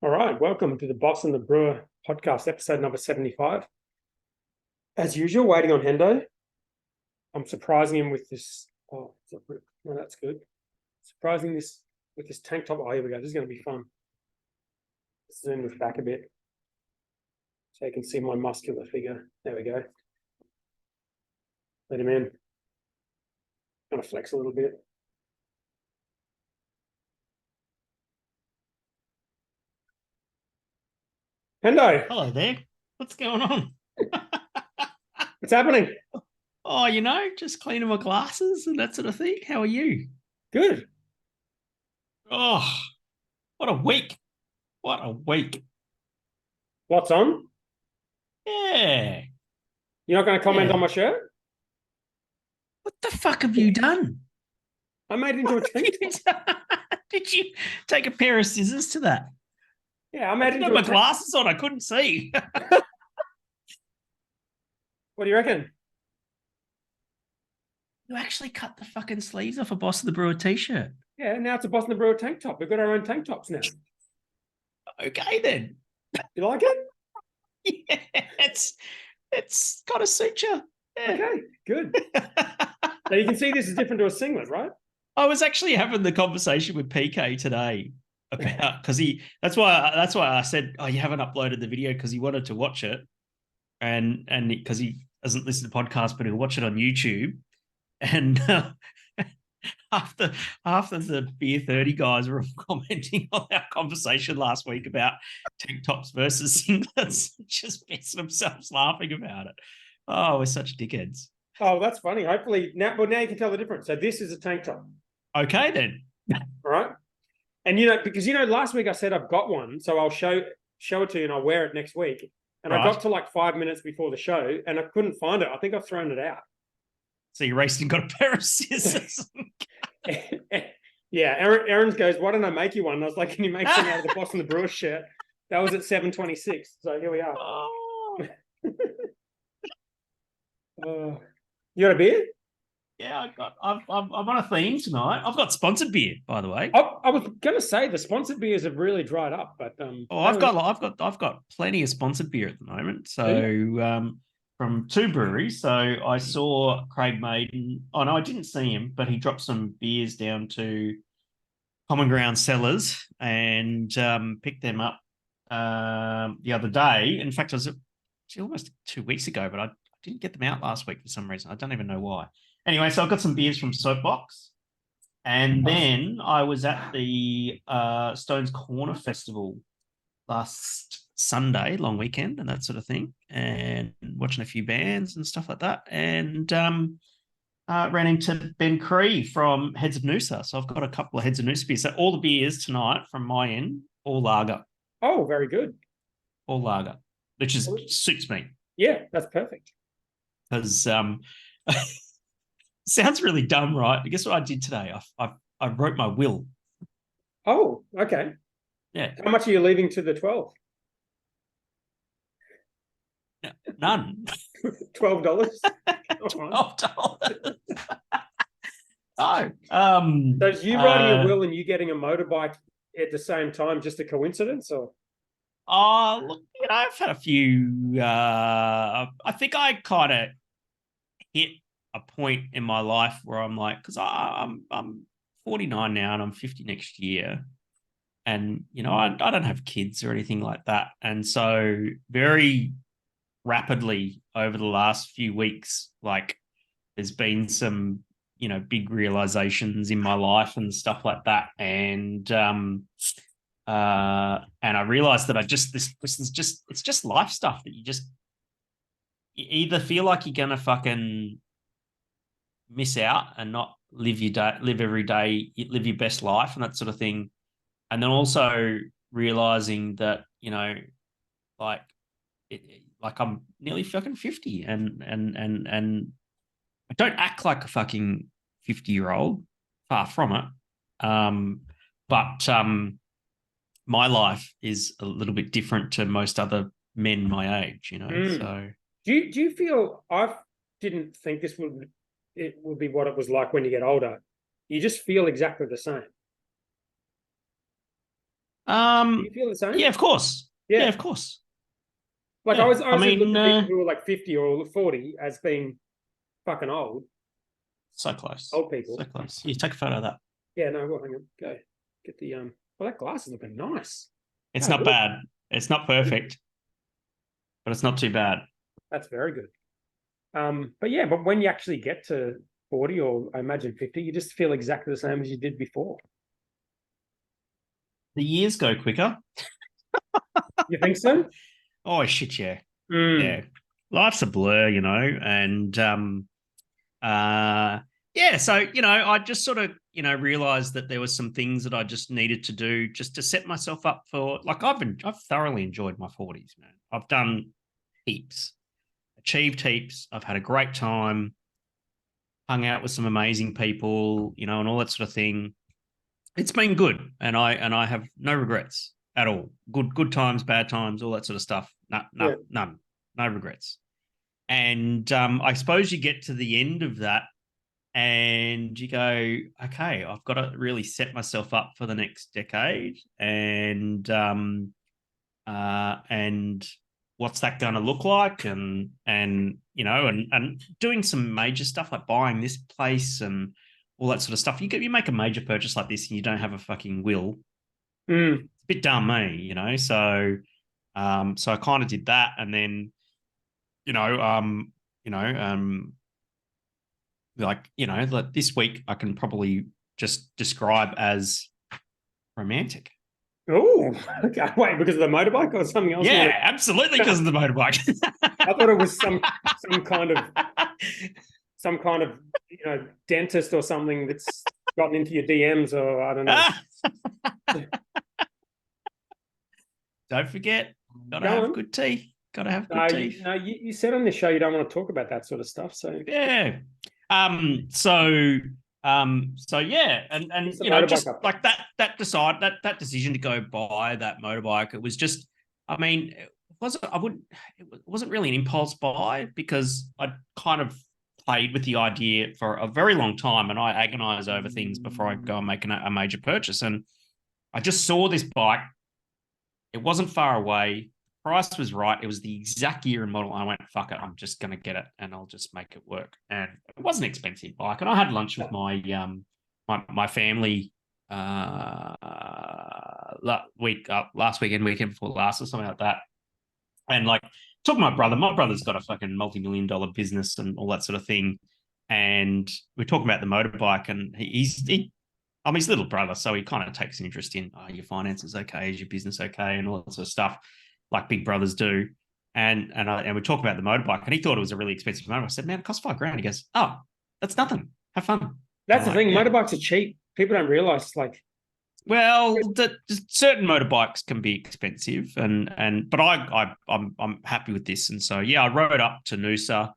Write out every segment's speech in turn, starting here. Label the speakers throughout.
Speaker 1: All right, welcome to the Boss and the Brewer podcast, episode number 75. As usual, waiting on Hendo. I'm surprising him with this. Oh, no, that's good. Surprising this with this tank top. Oh, here we go. This is going to be fun. Zoom this back a bit so you can see my muscular figure. There we go. Let him in. Going to flex a little bit. Hendo,
Speaker 2: Hello there. What's going on?
Speaker 1: what's happening?
Speaker 2: Oh, just cleaning my glasses and that sort of thing. How are you?
Speaker 1: Good.
Speaker 2: Oh, what a week. What a week.
Speaker 1: What's on?
Speaker 2: Yeah.
Speaker 1: You're not going to comment
Speaker 2: Yeah.
Speaker 1: on my shirt?
Speaker 2: What the fuck have you done?
Speaker 1: I made it into a tank top.
Speaker 2: Did you take a pair of scissors to that?
Speaker 1: Yeah, I
Speaker 2: I
Speaker 1: made it
Speaker 2: didn't
Speaker 1: into
Speaker 2: have
Speaker 1: a
Speaker 2: my
Speaker 1: tank.
Speaker 2: glasses on. I couldn't see.
Speaker 1: What do you reckon?
Speaker 2: You actually cut the fucking sleeves off a Boss of the Brewer t-shirt.
Speaker 1: Yeah, now it's a Boss and the Brewer tank top. We've got our own tank tops now.
Speaker 2: Okay, then.
Speaker 1: You like it?
Speaker 2: Yeah, it's got a suture. Yeah.
Speaker 1: Okay, good. Now you can see this is different to a singlet, right?
Speaker 2: I was actually having the conversation with PK today about because that's why I said, oh, you haven't uploaded the video because he wanted to watch it, and because he doesn't listen to podcasts, but he'll watch it on YouTube. And after the Beer 30 guys were commenting on our conversation last week about tank tops versus singlets, just pissing themselves laughing about it. Oh, we're such dickheads.
Speaker 1: Oh, that's funny. Hopefully now you can tell the difference. So this is a tank top.
Speaker 2: Okay, then.
Speaker 1: All right. And because last week I said I've got one, so I'll show it to you and I'll wear it next week. And
Speaker 2: Right.
Speaker 1: I got to like 5 minutes before the show and I couldn't find it. I think I've thrown it out.
Speaker 2: So you raced and got a pair of scissors.
Speaker 1: Yeah, Aaron goes, why don't I make you one? And I was like, can you make some out of the Boss and the Brewer shirt? That was at 7:26. So here we are.
Speaker 2: Oh.
Speaker 1: You got a beer?
Speaker 2: Yeah, I'm on a theme tonight. I've got sponsored beer, by the way.
Speaker 1: I was going to say the sponsored beers have really dried up, but
Speaker 2: I've got plenty of sponsored beer at the moment. So from two breweries. So I saw Craig Maiden. Oh no, I didn't see him, but he dropped some beers down to Common Ground Cellars and picked them up the other day. In fact, it was almost 2 weeks ago, but I didn't get them out last week for some reason. I don't even know why. Anyway, so I've got some beers from Soapbox. And then I was at the Stones Corner Festival last Sunday, long weekend and that sort of thing, and watching a few bands and stuff like that. And ran into Ben Cree from Heads of Noosa. So I've got a couple of Heads of Noosa beers. So all the beers tonight from my end, all lager.
Speaker 1: Oh, very good.
Speaker 2: All lager, which suits me.
Speaker 1: Yeah, that's perfect.
Speaker 2: Because sounds really dumb, right? But guess what I did today? I wrote my will.
Speaker 1: Oh, okay.
Speaker 2: Yeah.
Speaker 1: How much are you leaving to the 12?
Speaker 2: None.
Speaker 1: $12.
Speaker 2: $12. Oh.
Speaker 1: So is you writing a will and you getting a motorbike at the same time just a coincidence, or?
Speaker 2: Oh, look, I've had a few. I think I kind of hit a point in my life where I'm like, because I'm 49 now and I'm 50 next year, and I don't have kids or anything like that, and so very rapidly over the last few weeks, like there's been some big realizations in my life and stuff like that, and I realized that this is just, it's just life stuff that you either feel like you're gonna fucking miss out and not live every day, live your best life and that sort of thing, and then also realizing that like like I'm nearly fucking 50 and I don't act like a fucking 50-year-old, far from it. But my life is a little bit different to most other men my age, So
Speaker 1: do you feel, I didn't think it would be what it was like when you get older. You just feel exactly the same. Do you feel the same?
Speaker 2: Yeah, of course.
Speaker 1: Yeah.
Speaker 2: Yeah, of course.
Speaker 1: Like
Speaker 2: Yeah.
Speaker 1: I always look at people who are like 50 or 40 as being fucking old.
Speaker 2: So close.
Speaker 1: Old people.
Speaker 2: So close. You take a photo of that.
Speaker 1: Yeah, no, well, hang on. Go. Get the well, that glass is looking nice.
Speaker 2: It's
Speaker 1: Oh,
Speaker 2: not
Speaker 1: good.
Speaker 2: bad. It's not perfect, but it's not too bad.
Speaker 1: That's very good. But yeah, but when you actually get to 40 or I imagine 50, you just feel exactly the same as you did before.
Speaker 2: The years go quicker.
Speaker 1: You think so?
Speaker 2: Oh shit, yeah.
Speaker 1: Mm.
Speaker 2: Yeah. Life's a blur, and yeah, so I just sort of realized that there was some things that I just needed to do just to set myself up for, like, I've thoroughly enjoyed my 40s, man. I've done heaps, achieved heaps. I've had a great time, hung out with some amazing people, and all that sort of thing. It's been good, and I have no regrets at all. Good times, bad times, all that sort of stuff.
Speaker 1: Yeah.
Speaker 2: None, no regrets. And I suppose you get to the end of that, and you go, okay, I've got to really set myself up for the next decade, and what's that going to look like, and doing some major stuff like buying this place and all that sort of stuff. You make a major purchase like this and you don't have a fucking will.
Speaker 1: Mm.
Speaker 2: It's a bit dumb, so I kind of did that, and then like this week I can probably just describe as romantic.
Speaker 1: Oh, okay. Wait, because of the motorbike or something else?
Speaker 2: Yeah, absolutely, because of the motorbike.
Speaker 1: I thought it was some kind of dentist or something that's gotten into your DMs, or I don't know.
Speaker 2: Don't forget, gotta have good teeth. Gotta have good teeth.
Speaker 1: You said on this show you don't want to talk about that sort of stuff. So
Speaker 2: yeah. So yeah, and just
Speaker 1: up.
Speaker 2: like that decision to go buy that motorbike, it was just, it wasn't really an impulse buy, because I kind of played with the idea for a very long time, and I agonize over things before I go and make a major purchase. And I just saw this bike. It wasn't far away. Price was right. It was the exact year and model. I went, fuck it, I'm just going to get it and I'll just make it work. And it wasn't an expensive bike. And I had lunch with my family last weekend before last, or something like that. And like, took my brother. My brother's got a fucking multi-million-dollar business and all that sort of thing. And we're talking about the motorbike, and he's his little brother, so he kind of takes an interest in, your finances okay, is your business okay, and all that sort of stuff, like big brothers do. And we talk about the motorbike, and he thought it was a really expensive motorbike. I said, man, it costs $5,000. He goes, oh, that's nothing. Have fun.
Speaker 1: That's the thing. Yeah. Motorbikes are cheap. People don't realize, like,
Speaker 2: well, certain motorbikes can be expensive, but I'm happy with this. And so yeah, I rode up to Noosa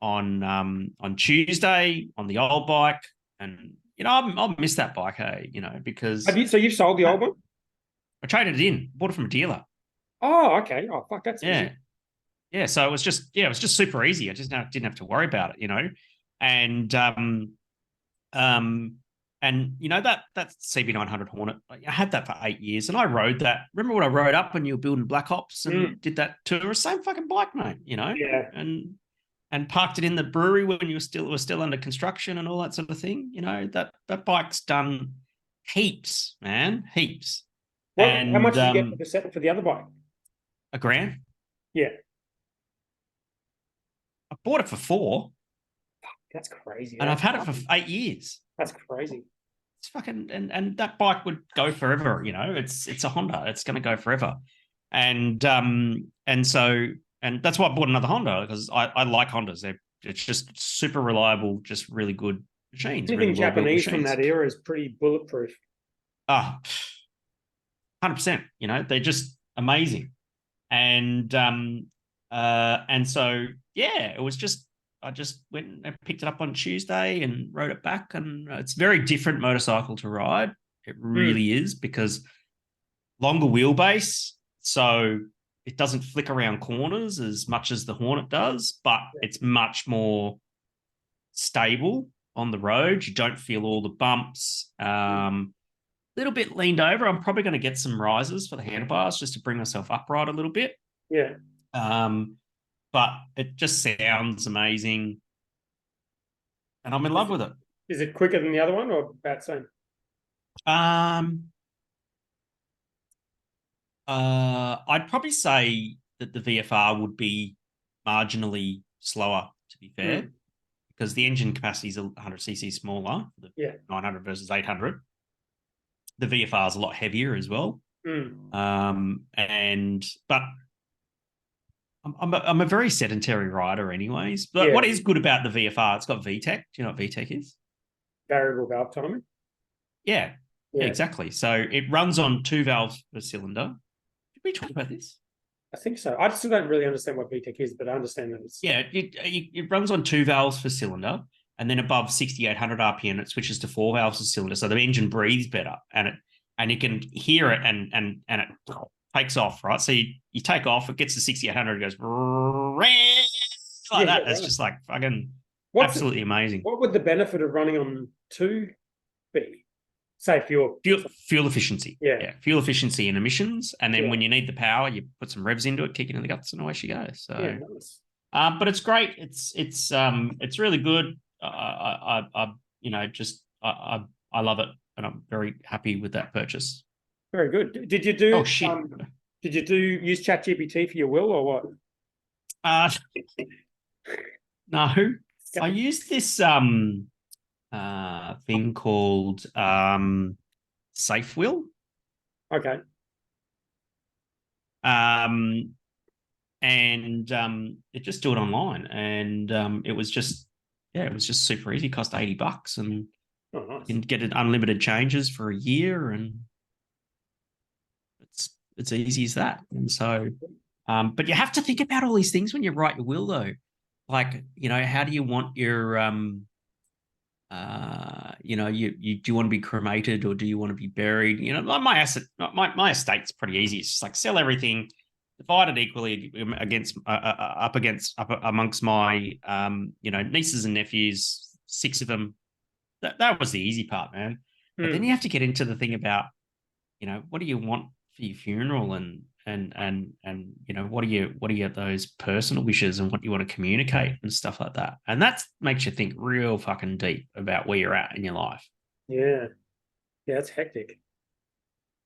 Speaker 2: on Tuesday on the old bike, and I'll miss that bike, hey, because
Speaker 1: so you've sold the old one?
Speaker 2: I traded it in, bought it from a dealer.
Speaker 1: Oh, okay. Oh, fuck, that's
Speaker 2: yeah.
Speaker 1: easy.
Speaker 2: Yeah, so it was just super easy. I just didn't have to worry about it, and that CB900 Hornet, I had that for 8 years, and I rode that. Remember when I rode up when you were building Black Ops and did that tour? Same fucking bike, mate.
Speaker 1: Yeah.
Speaker 2: And parked it in the brewery when you were still under construction and all that sort of thing. That bike's done heaps, man, heaps.
Speaker 1: How much did you get for the set for the other bike?
Speaker 2: $1,000.
Speaker 1: Yeah.
Speaker 2: I bought it for $4,000.
Speaker 1: That's crazy.
Speaker 2: And I've had it for 8 years.
Speaker 1: That's crazy.
Speaker 2: It's fucking, and that bike would go forever. It's a Honda. It's going to go forever. And so that's why I bought another Honda, because I like Hondas. It's just super reliable, just really good machines.
Speaker 1: Anything really Japanese from that era is pretty bulletproof.
Speaker 2: 100%. They're just amazing. And so yeah, it was just, I just went and picked it up on Tuesday and rode it back, and it's a very different motorcycle to ride. It really is, because longer wheelbase, so it doesn't flick around corners as much as the Hornet does, but it's much more stable on the road. You don't feel all the bumps. little bit leaned over. I'm probably going to get some risers for the handlebars just to bring myself upright a little bit.
Speaker 1: Yeah.
Speaker 2: But it just sounds amazing, and I'm in love with it.
Speaker 1: Is it quicker than the other one or about the same?
Speaker 2: I'd probably say that the VFR would be marginally slower, to be fair, because the engine capacity is 100cc smaller, the 900 versus 800. The VFR is a lot heavier as well. But I'm a very sedentary rider, anyways. But what is good about the VFR? It's got VTEC. Do you know what VTEC is?
Speaker 1: Variable valve timing.
Speaker 2: Yeah, exactly. So it runs on 2 valves per cylinder. Did we talk about this?
Speaker 1: I think so. I still don't really understand what VTEC is, but I understand that it's...
Speaker 2: Yeah, it runs on 2 valves per cylinder, and then above 6,800 RPM, it switches to 4 valves per cylinder, so the engine breathes better, and you can hear it, and it takes off, right? So you take off, it gets to 6,800, it goes like that. That's just like fucking absolutely amazing.
Speaker 1: What would the benefit of running on 2 be? Say fuel
Speaker 2: efficiency. Yeah. Fuel efficiency and emissions. And then when you need the power, you put some revs into it, kick it in the guts, and away she goes. So
Speaker 1: nice.
Speaker 2: But it's great. It's really good. I love it, and I'm very happy with that purchase.
Speaker 1: Very good. Did you do use ChatGPT for your will or what?
Speaker 2: No. I used this thing called Safe Will.
Speaker 1: Okay.
Speaker 2: And it just do it online, and it was just super easy. It cost $80, and you can get it unlimited changes for a year, and it's easy as that. And so, but you have to think about all these things when you write your will, though. Like, how do you want your do you want to be cremated, or do you want to be buried? Like my estate's pretty easy. It's just like sell everything, divide it equally amongst my nieces and nephews, 6 of them. That was the easy part, man. But then you have to get into the thing about what do you want for your funeral, and what are your those personal wishes, and what you want to communicate and stuff like that. And that makes you think real fucking deep about where you're at in your life.
Speaker 1: Yeah, it's hectic.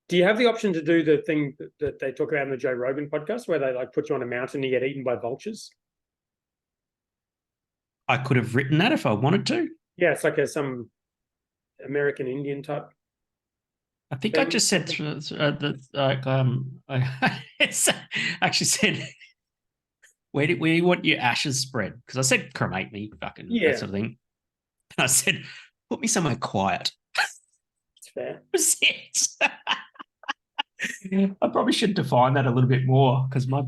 Speaker 1: Do you have the option to do the thing that they talk about in the Joe Rogan podcast, where they like put you on a mountain and you get eaten by vultures?
Speaker 2: I could have written that if I wanted to.
Speaker 1: Yeah, it's like some American Indian type.
Speaker 2: I think I just said I actually said, where do you want your ashes spread? Because I said cremate me, fucking that sort of thing. And I said, put me somewhere quiet.
Speaker 1: That's fair.
Speaker 2: That was it. I probably should define that a little bit more, because my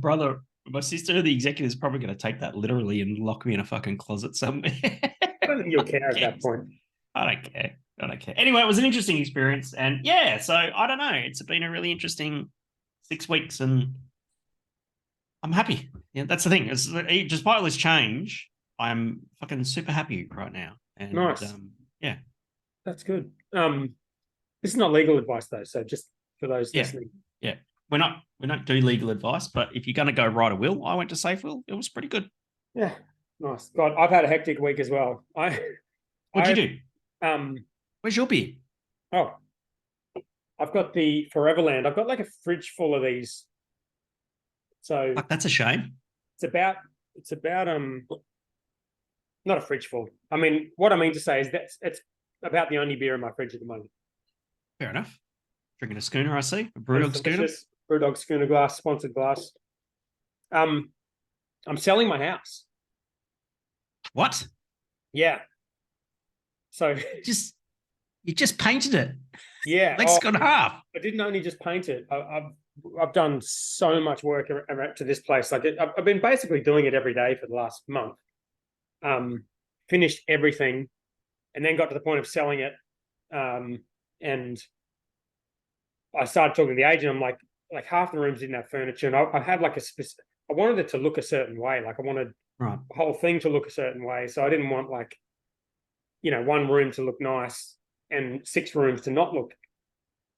Speaker 2: sister, the executive, is probably going to take that literally and lock me in a fucking closet somewhere.
Speaker 1: I don't think you'll care at that point.
Speaker 2: I don't care. Anyway, it was an interesting experience, and so I don't know. It's been a really interesting 6 weeks, and I'm happy. Yeah, that's the thing. Despite all this change, I'm fucking super happy right now. And,
Speaker 1: nice.
Speaker 2: Yeah,
Speaker 1: that's good. This is not legal advice though, so just for those listening.
Speaker 2: Yeah, we don't do legal advice, but if you're going to go write a will, I went to Safe Will. It was pretty good.
Speaker 1: Yeah, nice. God, I've had a hectic week as well.
Speaker 2: What'd you do? Where's your beer?
Speaker 1: Oh, I've got the Foreverland. I've got like a fridge full of these. So
Speaker 2: that's a shame.
Speaker 1: It's about not a fridge full. I mean, what I mean to say is that it's about the only beer in my fridge at the moment.
Speaker 2: Fair enough. Drinking a schooner, I see. A Brewdog schooner.
Speaker 1: Brewdog schooner glass, sponsored glass. I'm selling my house.
Speaker 2: What?
Speaker 1: Yeah. So
Speaker 2: you just painted it.
Speaker 1: Yeah.
Speaker 2: Legs got half.
Speaker 1: I didn't only just paint it. I've done so much work to this place. Like I've been basically doing it every day for the last month. Finished everything, and then got to the point of selling it. And I started talking to the agent. I'm like half the rooms didn't have furniture, and I had like I wanted it to look a certain way. Like I wanted the whole thing to look a certain way. So I didn't want one room to look nice and 6 rooms to not look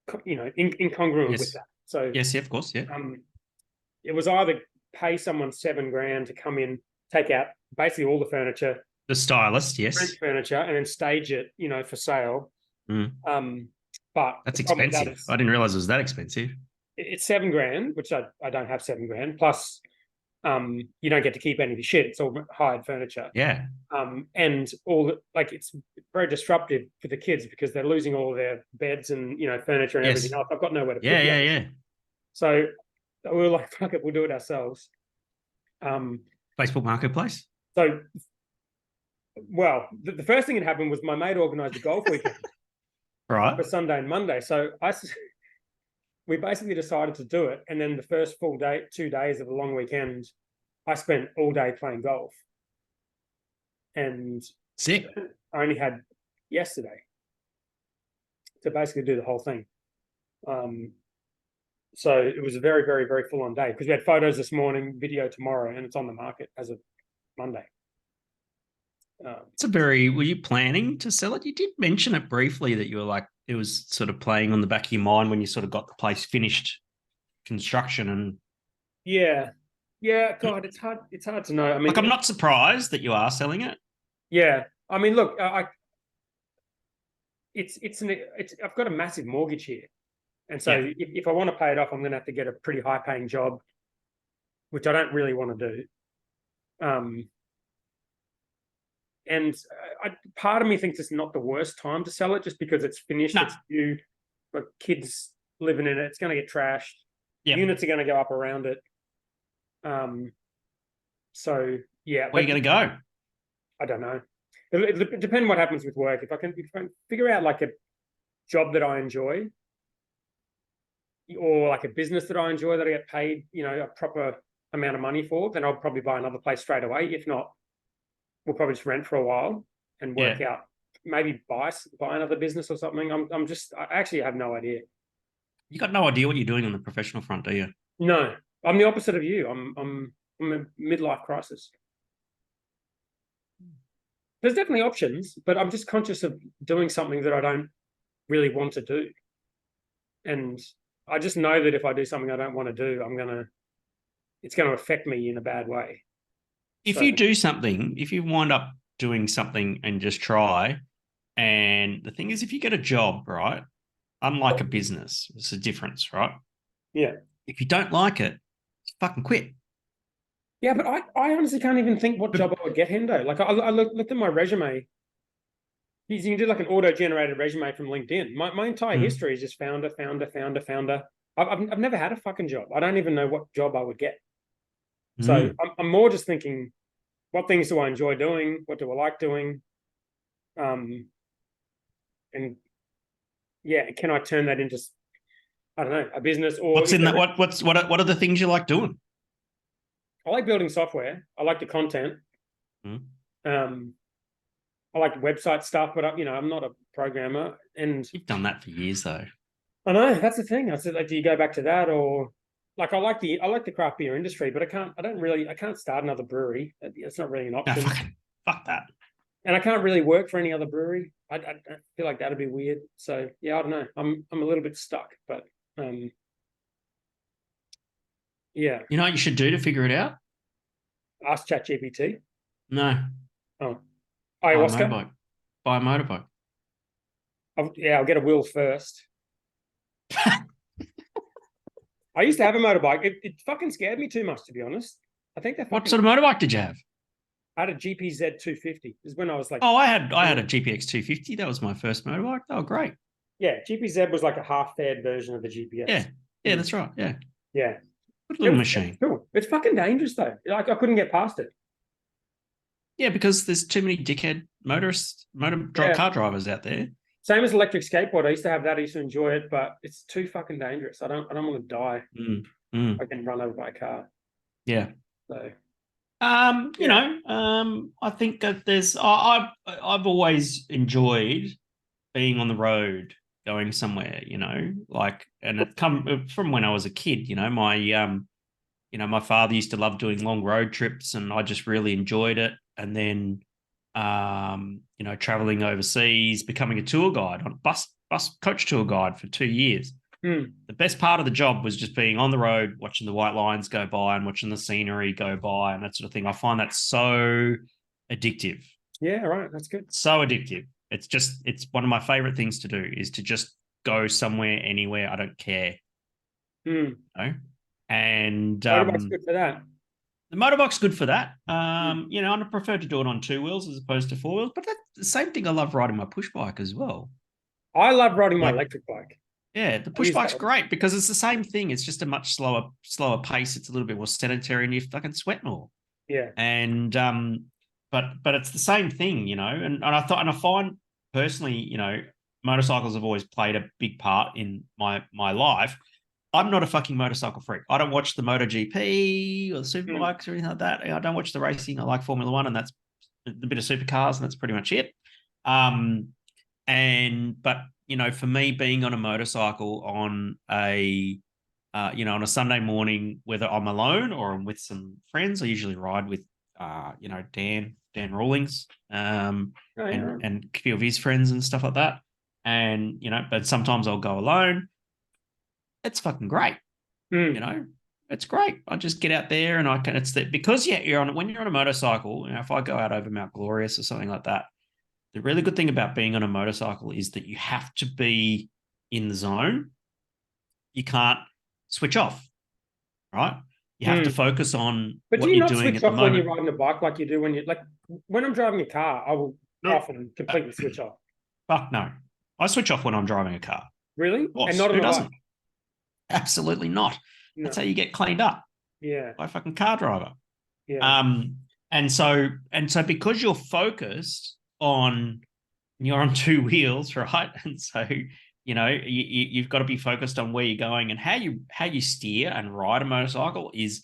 Speaker 1: incongruent with
Speaker 2: Yes.
Speaker 1: that. So
Speaker 2: Yes, yeah, of course, yeah.
Speaker 1: it was either pay someone $7,000 to come in, take out basically all the furniture,
Speaker 2: The stylist,
Speaker 1: rent
Speaker 2: yes.
Speaker 1: furniture, and then stage it, for sale.
Speaker 2: Mm.
Speaker 1: But
Speaker 2: That's
Speaker 1: the problem with that
Speaker 2: expensive.
Speaker 1: is
Speaker 2: I didn't realize it was that expensive.
Speaker 1: it's $7,000, which I don't have $7,000. Plus, you don't get to keep any of the shit. It's all hired furniture.
Speaker 2: Yeah.
Speaker 1: And it's very disruptive for the kids because they're losing all of their beds and furniture and
Speaker 2: Yes.
Speaker 1: everything else. I've got nowhere to put
Speaker 2: Yeah,
Speaker 1: the
Speaker 2: yeah,
Speaker 1: others.
Speaker 2: yeah.
Speaker 1: So we were like, fuck it, we'll do it ourselves.
Speaker 2: Facebook Marketplace.
Speaker 1: So, well, the first thing that happened was my mate organised a golf weekend
Speaker 2: Right.
Speaker 1: for Sunday and Monday. So we basically decided to do it, and then the first full day, 2 days of the long weekend, I spent all day playing golf, and
Speaker 2: Sick.
Speaker 1: I only had yesterday to basically do the whole thing. So it was a very, very, very full on day because we had photos this morning, video tomorrow, and it's on the market as of Monday.
Speaker 2: Were you planning to sell it? You did mention it briefly that you were like, it was sort of playing on the back of your mind when you sort of got the place finished construction and.
Speaker 1: Yeah. God, it's hard to know. I mean,
Speaker 2: like, I'm not surprised that you are selling it.
Speaker 1: Yeah. I mean, look, I've got a massive mortgage here. And so if I want to pay it off, I'm going to have to get a pretty high paying job, which I don't really want to do. And part of me thinks it's not the worst time to sell it just because it's finished.
Speaker 2: No.
Speaker 1: It's new, but kids living in it. It's going to get trashed.
Speaker 2: Yep.
Speaker 1: Units are going to go up around it. So, yeah.
Speaker 2: Where are you going to go?
Speaker 1: I don't know. It depends what happens with work. If I can figure out like a job that I enjoy, or like a business that I enjoy that I get paid, a proper amount of money for, then I'll probably buy another place straight away. If not, we'll probably just rent for a while and work out, maybe buy another business or something. I actually have no idea.
Speaker 2: You got no idea what you're doing on the professional front, do you?
Speaker 1: No, I'm the opposite of you. I'm a midlife crisis. There's definitely options, but I'm just conscious of doing something that I don't really want to do. And I just know that if I do something I don't want to do, it's going to affect me in a bad way.
Speaker 2: If you do something, if you wind up doing something and just try, and the thing is, if you get a job, right, unlike a business, it's a difference, right?
Speaker 1: Yeah.
Speaker 2: If you don't like it, fucking quit.
Speaker 1: Yeah, but I honestly can't even think what job I would get, Hendo. Like I looked at my resume. You can do like an auto-generated resume from LinkedIn. My entire history is just founder. I've never had a fucking job. I don't even know what job I would get. So I'm more just thinking, what things do I enjoy doing? What do I like doing? And yeah, can I turn that into, I don't know, a business? Or
Speaker 2: what's in that? What are the things you like doing?
Speaker 1: I like building software. I like the content. I like website stuff, but I'm not a programmer. And
Speaker 2: you've done that for years, though.
Speaker 1: I know that's the thing. I said, like, do you go back to that, or like I like the craft beer industry, but I can't start another brewery. It's not really an option.
Speaker 2: No, fuck that.
Speaker 1: And I can't really work for any other brewery. I feel like that'd be weird. So yeah, I don't know. I'm a little bit stuck, but yeah.
Speaker 2: You know what you should do to figure it out?
Speaker 1: Ask ChatGPT.
Speaker 2: No.
Speaker 1: Oh. Ayahuasca?
Speaker 2: Buy a motorbike.
Speaker 1: I'll get a wheel first. I used to have a motorbike. It fucking scared me too much, to be honest. I think that.
Speaker 2: What sort of motorbike did you have?
Speaker 1: I had a GPZ 250. This is when I was like.
Speaker 2: Oh, I had a GPX 250. That was my first motorbike. Oh, great.
Speaker 1: Yeah, GPZ was like a half-faired version of the GPS.
Speaker 2: Yeah, that's right. Yeah. Good little machine.
Speaker 1: Cool. It's fucking dangerous though. Like I couldn't get past it.
Speaker 2: Yeah, because there's too many dickhead car drivers out there.
Speaker 1: Same as electric skateboard. I used to have that. I used to enjoy it, but it's too fucking dangerous. I don't want to die. I can run over by a car.
Speaker 2: Yeah.
Speaker 1: So.
Speaker 2: I think that I've always enjoyed being on the road, going somewhere. And it come from when I was a kid. My father used to love doing long road trips, and I just really enjoyed it. And then, traveling overseas, becoming a tour guide on bus coach tour guide for 2 years.
Speaker 1: Mm.
Speaker 2: The best part of the job was just being on the road, watching the white lines go by and watching the scenery go by and that sort of thing. I find that so addictive.
Speaker 1: Yeah, right. That's good.
Speaker 2: So addictive. It's one of my favorite things to do is to just go somewhere, anywhere. I don't care.
Speaker 1: Mm.
Speaker 2: You know? And
Speaker 1: Motorbike's good for that.
Speaker 2: the motorbike's good for that.
Speaker 1: Mm.
Speaker 2: You know, I prefer to do it on 2 wheels as opposed to 4 wheels, but that's the same thing. I love riding my push bike as well.
Speaker 1: I love riding my
Speaker 2: Like,
Speaker 1: electric bike.
Speaker 2: yeah, the
Speaker 1: I
Speaker 2: push
Speaker 1: use
Speaker 2: bike's
Speaker 1: that.
Speaker 2: great because it's the same thing. It's just a much slower pace. It's a little bit more sedentary and you fucking sweat more.
Speaker 1: Yeah.
Speaker 2: And but it's the same thing, you know. And I find personally, you know, motorcycles have always played a big part in my life. I'm not a fucking motorcycle freak. I don't watch the MotoGP or the superbikes or anything like that. I don't watch the racing. I like Formula One, and that's a bit of supercars, and that's pretty much it. But you know, for me, being on a motorcycle on a on a Sunday morning, whether I'm alone or I'm with some friends, I usually ride with you know, Dan Rawlings, and a few of his friends and stuff like that. And you know, but sometimes I'll go alone. It's fucking great. You know, it's great. I just get out there and I can. It's that because when you're on a motorcycle. You know, if I go out over Mount Glorious or something like that, the really good thing about being on a motorcycle is that you have to be in the zone. You can't switch off, right? You have to focus on
Speaker 1: but
Speaker 2: what
Speaker 1: do you
Speaker 2: you're
Speaker 1: not
Speaker 2: doing
Speaker 1: switch
Speaker 2: at the
Speaker 1: off when
Speaker 2: moment.
Speaker 1: you're riding a bike like you do when you like when I'm driving a car, I will often completely switch off.
Speaker 2: Fuck no. I switch off when I'm driving a car.
Speaker 1: Really?
Speaker 2: And
Speaker 1: not on
Speaker 2: who
Speaker 1: a
Speaker 2: doesn't?
Speaker 1: bike?
Speaker 2: Absolutely not.
Speaker 1: No.
Speaker 2: That's how you get cleaned up.
Speaker 1: Yeah.
Speaker 2: By a fucking car driver.
Speaker 1: Yeah.
Speaker 2: And so because you're focused on you're on 2 wheels, right? And so you know you've got to be focused on where you're going and how you steer and ride a motorcycle is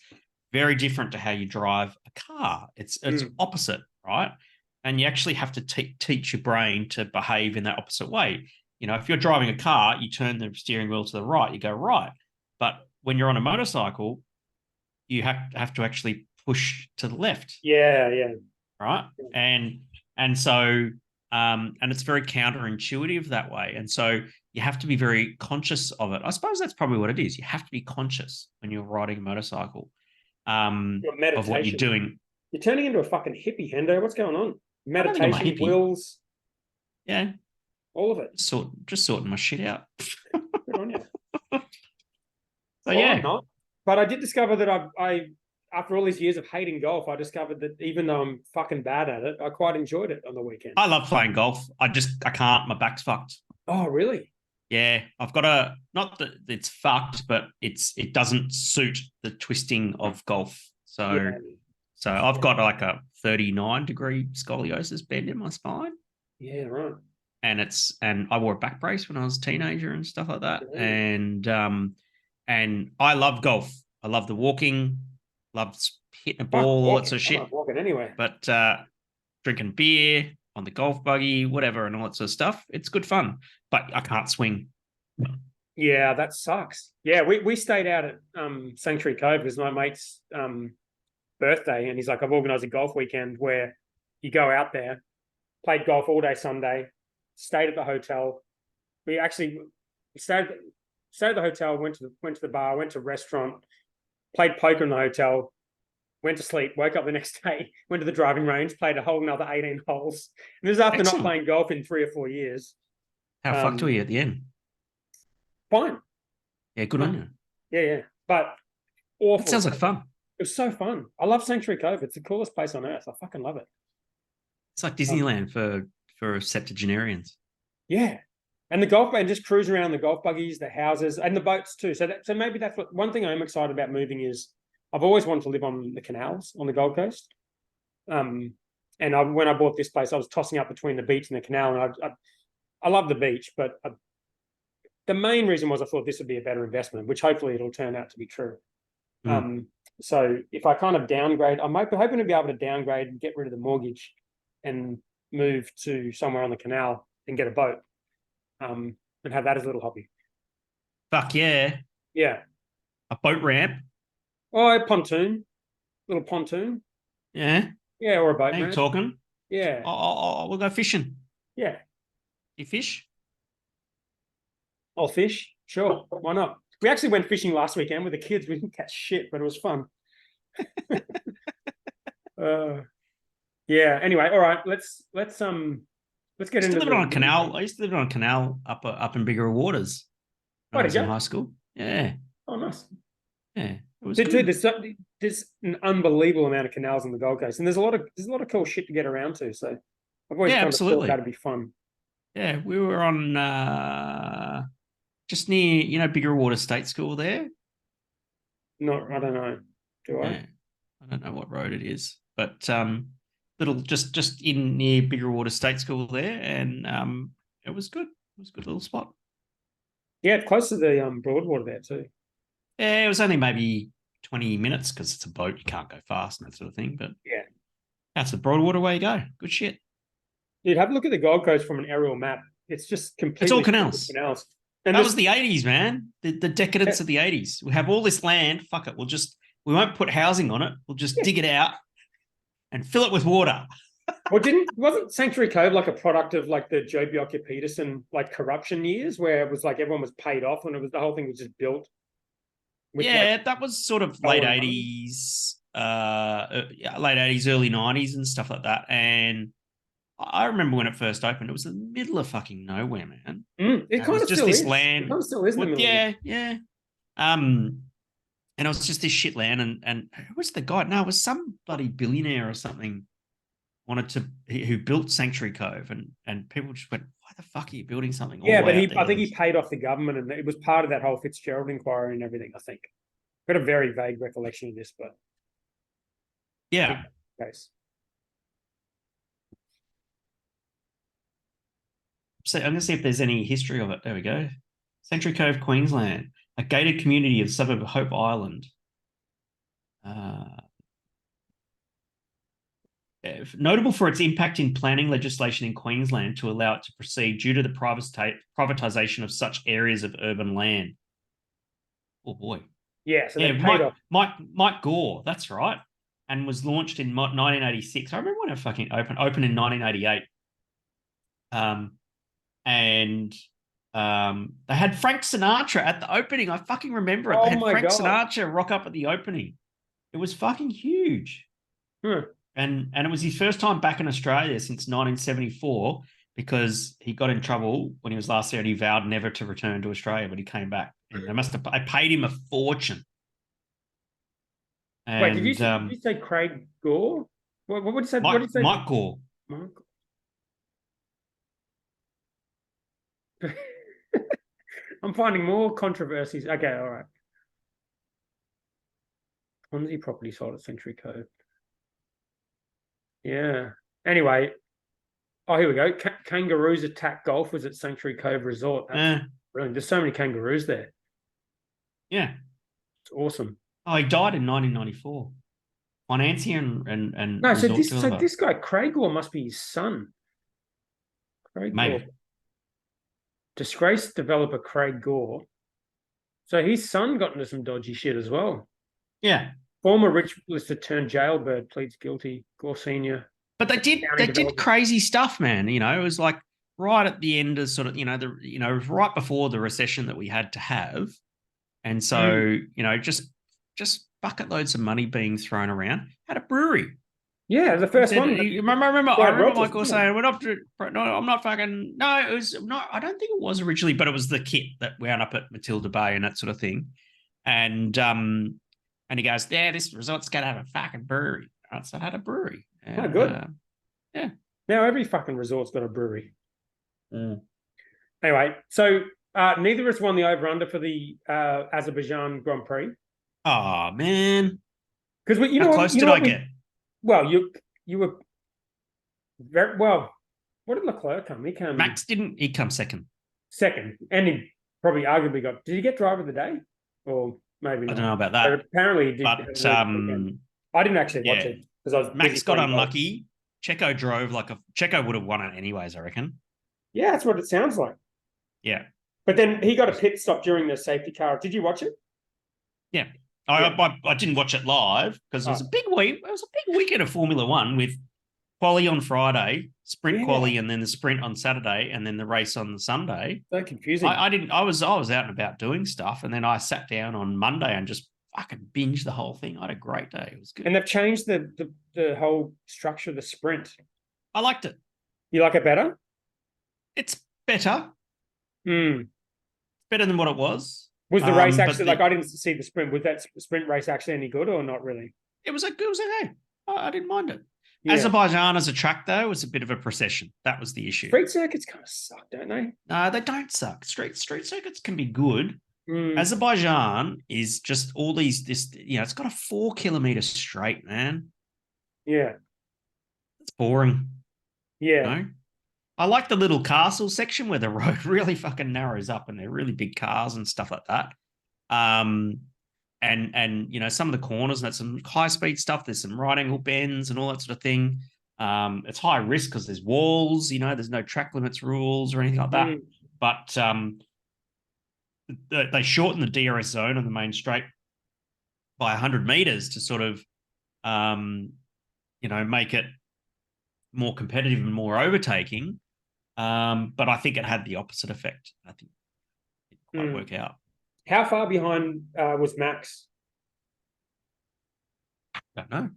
Speaker 2: very different to how you drive a car. It's opposite, right? And you actually have to teach your brain to behave in that opposite way. You know, if you're driving a car, you turn the steering wheel to the right, you go right. But when you're on a motorcycle, you have to actually push to the left.
Speaker 1: Yeah, yeah.
Speaker 2: Right. And so and it's very counterintuitive that way. And so you have to be very conscious of it. I suppose that's probably what it is. You have to be conscious when you're riding a motorcycle of what you're doing.
Speaker 1: You're turning into a fucking hippie, Hendo. What's going on? Meditation, wills.
Speaker 2: Yeah.
Speaker 1: All of it.
Speaker 2: Just sorting my shit out.
Speaker 1: Good on you.
Speaker 2: So yeah.
Speaker 1: Not. But I did discover that I after all these years of hating golf, I discovered that even though I'm fucking bad at it, I quite enjoyed it on the weekend.
Speaker 2: I love playing golf. I can't. My back's fucked.
Speaker 1: Oh, really?
Speaker 2: Yeah, I've got not that it's fucked, but it doesn't suit the twisting of golf. So I've got like a 39-degree scoliosis bend in my spine.
Speaker 1: Yeah, right.
Speaker 2: And I wore a back brace when I was a teenager and stuff like that. Yeah. And I love golf. I love the walking, love hitting a ball, all that sort of shit.
Speaker 1: I'm not walking anyway.
Speaker 2: But drinking beer on the golf buggy, whatever, and all that sort of stuff. It's good fun, but I can't swing.
Speaker 1: Yeah, that sucks. Yeah, we stayed out at Sanctuary Cove. It was my mate's birthday, and he's like, I've organised a golf weekend where you go out there, played golf all day Sunday, stayed at the hotel. We actually stayed at the hotel, went to the bar, went to the restaurant, played poker in the hotel, went to sleep, woke up the next day, went to the driving range, played a whole another 18 holes. And this is after not playing golf in 3 or 4 years.
Speaker 2: How fucked were you at the end?
Speaker 1: Fine.
Speaker 2: Yeah, good on you.
Speaker 1: Yeah. But awful.
Speaker 2: It sounds like fun.
Speaker 1: It was so fun. I love Sanctuary Cove. It's the coolest place on earth. I fucking love it.
Speaker 2: It's like Disneyland for septuagenarians.
Speaker 1: Yeah. And the golf and just cruise around the golf buggies, the houses, and the boats too. So maybe that's one thing I'm excited about moving is I've always wanted to live on the canals on the Gold Coast. And when I bought this place, I was tossing up between the beach and the canal, and I love the beach, but the main reason was I thought this would be a better investment, which hopefully it'll turn out to be true. So if I kind of downgrade, I'm hoping to be able to downgrade and get rid of the mortgage and move to somewhere on the canal and get a boat. And have that as a little hobby.
Speaker 2: Fuck yeah.
Speaker 1: Yeah.
Speaker 2: A boat ramp.
Speaker 1: Oh, a pontoon. Little pontoon.
Speaker 2: Yeah.
Speaker 1: Yeah, or a boat ramp.
Speaker 2: Talking.
Speaker 1: Yeah.
Speaker 2: We'll go fishing.
Speaker 1: Yeah.
Speaker 2: You fish?
Speaker 1: I'll fish. Sure, why not? We actually went fishing last weekend with the kids. We didn't catch shit, but it was fun. Yeah. Anyway, all right. Let's get
Speaker 2: I used to
Speaker 1: into
Speaker 2: live
Speaker 1: the
Speaker 2: on a canal. I used to live on a canal up in Bigger Waters when I
Speaker 1: Oh,
Speaker 2: was
Speaker 1: did
Speaker 2: in
Speaker 1: you?
Speaker 2: high school. Yeah,
Speaker 1: Oh, nice.
Speaker 2: yeah, it was
Speaker 1: Dude,
Speaker 2: good.
Speaker 1: there's an unbelievable amount of canals on the Gold Coast, and there's a lot of cool shit to get around to. So I've always
Speaker 2: Yeah,
Speaker 1: kind of thought
Speaker 2: absolutely.
Speaker 1: that'd be fun.
Speaker 2: Yeah, we were on just near, Bigger Water State School there.
Speaker 1: Not, I don't know. Do I?
Speaker 2: Yeah, I don't know what road it is, but little just in near Bigger Water State School there, and it was good. It was a good little spot.
Speaker 1: Yeah, it's close to the Broadwater there too.
Speaker 2: Yeah, it was only maybe 20 minutes because it's a boat. You can't go fast and that sort of thing. But
Speaker 1: Yeah.
Speaker 2: that's the Broadwater way you go. Good shit.
Speaker 1: Dude, have a look at the Gold Coast from an aerial map. It's just
Speaker 2: It's all
Speaker 1: completely
Speaker 2: canals.
Speaker 1: canals. And
Speaker 2: That was the 80s, man. The decadence
Speaker 1: Yeah.
Speaker 2: of the 80s. We have all this land. Fuck it. We won't put housing on it. We'll just dig it out and fill it with water.
Speaker 1: Well, wasn't Sanctuary Cove like a product of like the Joe Bjorka Peterson like corruption years where it was like everyone was paid off and it was the whole thing was just built with
Speaker 2: Yeah,
Speaker 1: like
Speaker 2: that was sort of
Speaker 1: power
Speaker 2: late
Speaker 1: and money?
Speaker 2: 80s, late 80s, early 90s and stuff like that. And I remember when it first opened, it was in the middle of fucking nowhere, man.
Speaker 1: It
Speaker 2: And it
Speaker 1: kind
Speaker 2: was
Speaker 1: of
Speaker 2: just
Speaker 1: still
Speaker 2: this
Speaker 1: is. It
Speaker 2: land.
Speaker 1: kind of still is in the middle of it.
Speaker 2: Yeah. And it was just this shit land. And who was the guy? No, it was some bloody billionaire or something who built Sanctuary Cove. And people just went, why the fuck are you building something all
Speaker 1: Yeah,
Speaker 2: the
Speaker 1: but
Speaker 2: way out there?
Speaker 1: I think he paid off the government and it was part of that whole Fitzgerald inquiry and everything, I think. Got a very vague recollection of this, but
Speaker 2: Yeah.
Speaker 1: case.
Speaker 2: So I'm going to see if there's any history of it. There we go. Sanctuary Cove, Queensland, a gated community of the suburb of Hope Island. Notable for its impact in planning legislation in Queensland to allow it to proceed due to the privatisation of such areas of urban land. Oh boy.
Speaker 1: Yeah, so
Speaker 2: Yeah,
Speaker 1: they paid off.
Speaker 2: Mike Gore, that's right. And was launched in 1986. I remember when it fucking opened in 1988. And they had Frank Sinatra at the opening. I fucking remember it.
Speaker 1: Oh
Speaker 2: They had
Speaker 1: my
Speaker 2: Frank
Speaker 1: God.
Speaker 2: Sinatra rock up at the opening. It was fucking huge. And it was his first time back in Australia since 1974 because he got in trouble when he was last there and he vowed never to return to Australia, but he came back. And I paid him a fortune. And,
Speaker 1: Wait, did you say Craig Gore? What would you say? What did you say?
Speaker 2: Mike Gore.
Speaker 1: I'm finding more controversies. Okay, all right. Ponzi property sold at Century Cove. Yeah. Anyway, here we go. Kangaroos attack golfers at Sanctuary Cove Resort. That's brilliant. There's so many kangaroos there.
Speaker 2: Yeah.
Speaker 1: It's awesome.
Speaker 2: Oh, he died in 1994. Financier and
Speaker 1: no, so this guy Craig Gore must be his son. Craig
Speaker 2: Maybe.
Speaker 1: Gore. Disgraced developer Craig Gore. So his son got into some dodgy shit as well.
Speaker 2: Yeah.
Speaker 1: Former rich lister turned jailbird pleads guilty. Gore Senior.
Speaker 2: But they did crazy stuff, man. You know, it was like right at the end of sort of, it was right before the recession that we had to have. And so, just bucket loads of money being thrown around. Had a brewery.
Speaker 1: Yeah, the first one.
Speaker 2: I remember Michael saying, "We're not. No, I'm not fucking. No, it was not. I don't think it was originally, but it was the kit that wound up at Matilda Bay and that sort of thing." And he goes, "Yeah, this resort's got to have a fucking brewery." Right, so it had a brewery. And,
Speaker 1: good.
Speaker 2: Yeah.
Speaker 1: Now every fucking resort's got a brewery. Anyway, so neither of us won the over/under for the Azerbaijan Grand Prix.
Speaker 2: Oh man,
Speaker 1: because
Speaker 2: how close did I get?
Speaker 1: Well, you were very well. What did Leclerc come? He came.
Speaker 2: Max didn't. He come second.
Speaker 1: Second, and he probably arguably got. Did he get driver of the day? Or maybe not.
Speaker 2: I don't know about that.
Speaker 1: But apparently he did.
Speaker 2: But
Speaker 1: I didn't actually watch it because I was.
Speaker 2: Max got unlucky. Checo drove Checo would have won it anyways, I reckon.
Speaker 1: Yeah, that's what it sounds like.
Speaker 2: Yeah.
Speaker 1: But then he got a pit stop during the safety car. Did you watch it?
Speaker 2: Yeah. I didn't watch it live because it was a big week. It was a big weekend of Formula One with quali on Friday, sprint
Speaker 1: Yeah.
Speaker 2: quali, and then the sprint on Saturday, and then the race on the Sunday.
Speaker 1: So confusing.
Speaker 2: I didn't. I was out and about doing stuff, and then I sat down on Monday and just fucking binged the whole thing. I had a great day. It was good.
Speaker 1: And they've changed the whole structure of the sprint.
Speaker 2: I liked it.
Speaker 1: You like it better?
Speaker 2: It's better.
Speaker 1: Mm.
Speaker 2: Better than what it was.
Speaker 1: Was the race
Speaker 2: but
Speaker 1: actually like I didn't see the sprint? Was that sprint race actually any good or not really?
Speaker 2: It was okay. I didn't mind it.
Speaker 1: Yeah.
Speaker 2: Azerbaijan as a track, though, was a bit of a procession. That was the issue.
Speaker 1: Street circuits kind of suck, don't they?
Speaker 2: No, they don't suck. Street circuits can be good.
Speaker 1: Mm.
Speaker 2: Azerbaijan is just all these. It's got a 4 kilometer straight, man.
Speaker 1: Yeah.
Speaker 2: It's boring.
Speaker 1: Yeah.
Speaker 2: You know? I like the little castle section where the road really fucking narrows up and they're really big cars and stuff like that. And some of the corners and that's some high speed stuff. There's some right angle bends and all that sort of thing. It's high risk because there's walls. There's no track limits rules or anything like that. But they shorten the DRS zone on the main straight by 100 meters to sort of make it more competitive and more overtaking. But I think it had the opposite effect. I think it didn't quite work out.
Speaker 1: How far behind was Max?
Speaker 2: Don't know.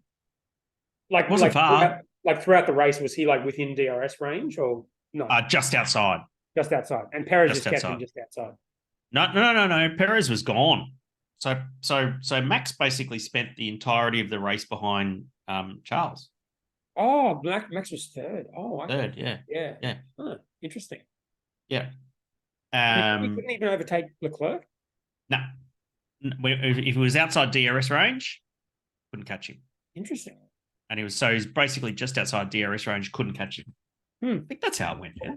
Speaker 1: Like
Speaker 2: wasn't far.
Speaker 1: Throughout the race, was he like within DRS range or no?
Speaker 2: Just outside.
Speaker 1: Just outside. And Perez
Speaker 2: Just
Speaker 1: kept
Speaker 2: outside.
Speaker 1: him just outside.
Speaker 2: No. Perez was gone. So Max basically spent the entirety of the race behind Charles.
Speaker 1: Oh, Max was third. Oh, okay.
Speaker 2: Third, yeah.
Speaker 1: Yeah. Huh, interesting.
Speaker 2: Yeah.
Speaker 1: He couldn't even overtake Leclerc?
Speaker 2: No. If he was outside DRS range, couldn't catch him.
Speaker 1: Interesting.
Speaker 2: And he's basically just outside DRS range, couldn't catch him. I think that's how it went, yeah.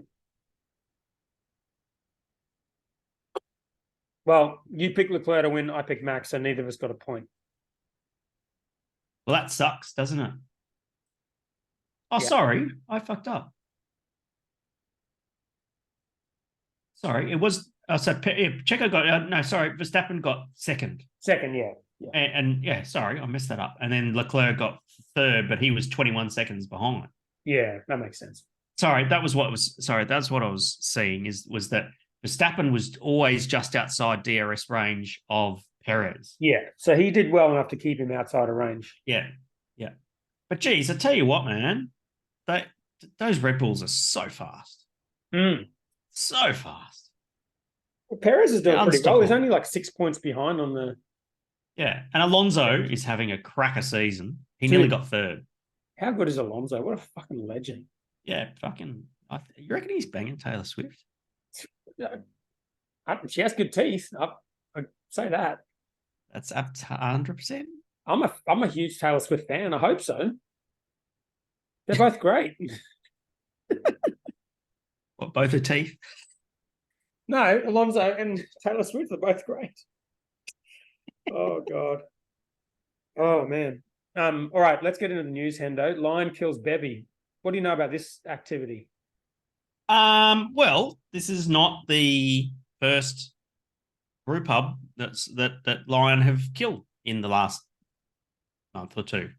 Speaker 1: Well, you picked Leclerc to win, I picked Max, so neither of us got a point.
Speaker 2: Well, that sucks, doesn't it? Oh, yeah. Sorry, I fucked up. Sorry, it was Checo got Verstappen got second.
Speaker 1: Second, yeah.
Speaker 2: And sorry, I messed that up. And then Leclerc got third, but he was 21 seconds behind.
Speaker 1: Yeah, that makes sense.
Speaker 2: Sorry, that's what I was seeing was that Verstappen was always just outside DRS range of Perez.
Speaker 1: Yeah, so he did well enough to keep him outside of range.
Speaker 2: Yeah. But geez, I tell you what, man, those Red Bulls are so fast. So fast.
Speaker 1: Well, Perez is doing pretty well. He's only like 6 points behind on the...
Speaker 2: Yeah, and Alonso is having a cracker season. He nearly got third.
Speaker 1: How good is Alonso? What a fucking legend.
Speaker 2: Yeah, fucking... you reckon he's banging Taylor Swift?
Speaker 1: She has good teeth. I'd say that.
Speaker 2: That's up to 100%.
Speaker 1: I'm a huge Taylor Swift fan. I hope so. They're both great.
Speaker 2: What, both her teeth?
Speaker 1: No, Alonso and Taylor Swift are both great. Oh, God. Oh, man. All right, let's get into the news, Hendo. Lion kills Bevy. What do you know about this activity?
Speaker 2: Well, this is not the first brew pub that Lion have killed in the last month or two.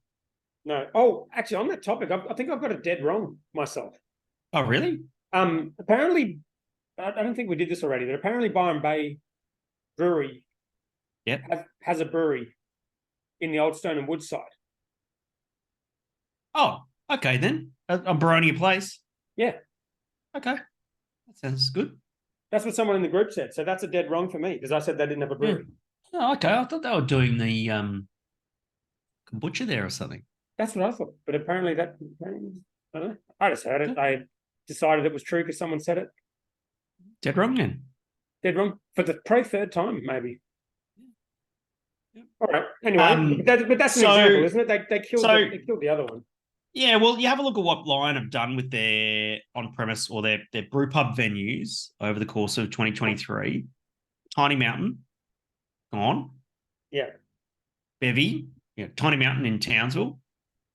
Speaker 1: No. Oh, actually, on that topic, I think I've got it dead wrong myself.
Speaker 2: Oh, really?
Speaker 1: Apparently, I don't think we did this already, but apparently Byron Bay Brewery has a brewery in the Old Stone and Woodside.
Speaker 2: Oh, okay then. On Baronia Place?
Speaker 1: Yeah.
Speaker 2: Okay. That sounds good.
Speaker 1: That's what someone in the group said. So that's a dead wrong for me because I said they didn't have a brewery.
Speaker 2: Yeah. Oh, okay. I thought they were doing the kombucha there or something.
Speaker 1: That's what I thought. But apparently I don't know. I just heard it. I decided it was true because someone said it.
Speaker 2: Dead wrong then.
Speaker 1: Dead wrong. For the third time, maybe. Yeah. All right. Anyway, but that's an example, isn't it? They killed the other one.
Speaker 2: Yeah, well, you have a look at what Lion have done with their on-premise or their brew pub venues over the course of 2023. Tiny Mountain, gone.
Speaker 1: Yeah.
Speaker 2: Bevy, Tiny Mountain in Townsville.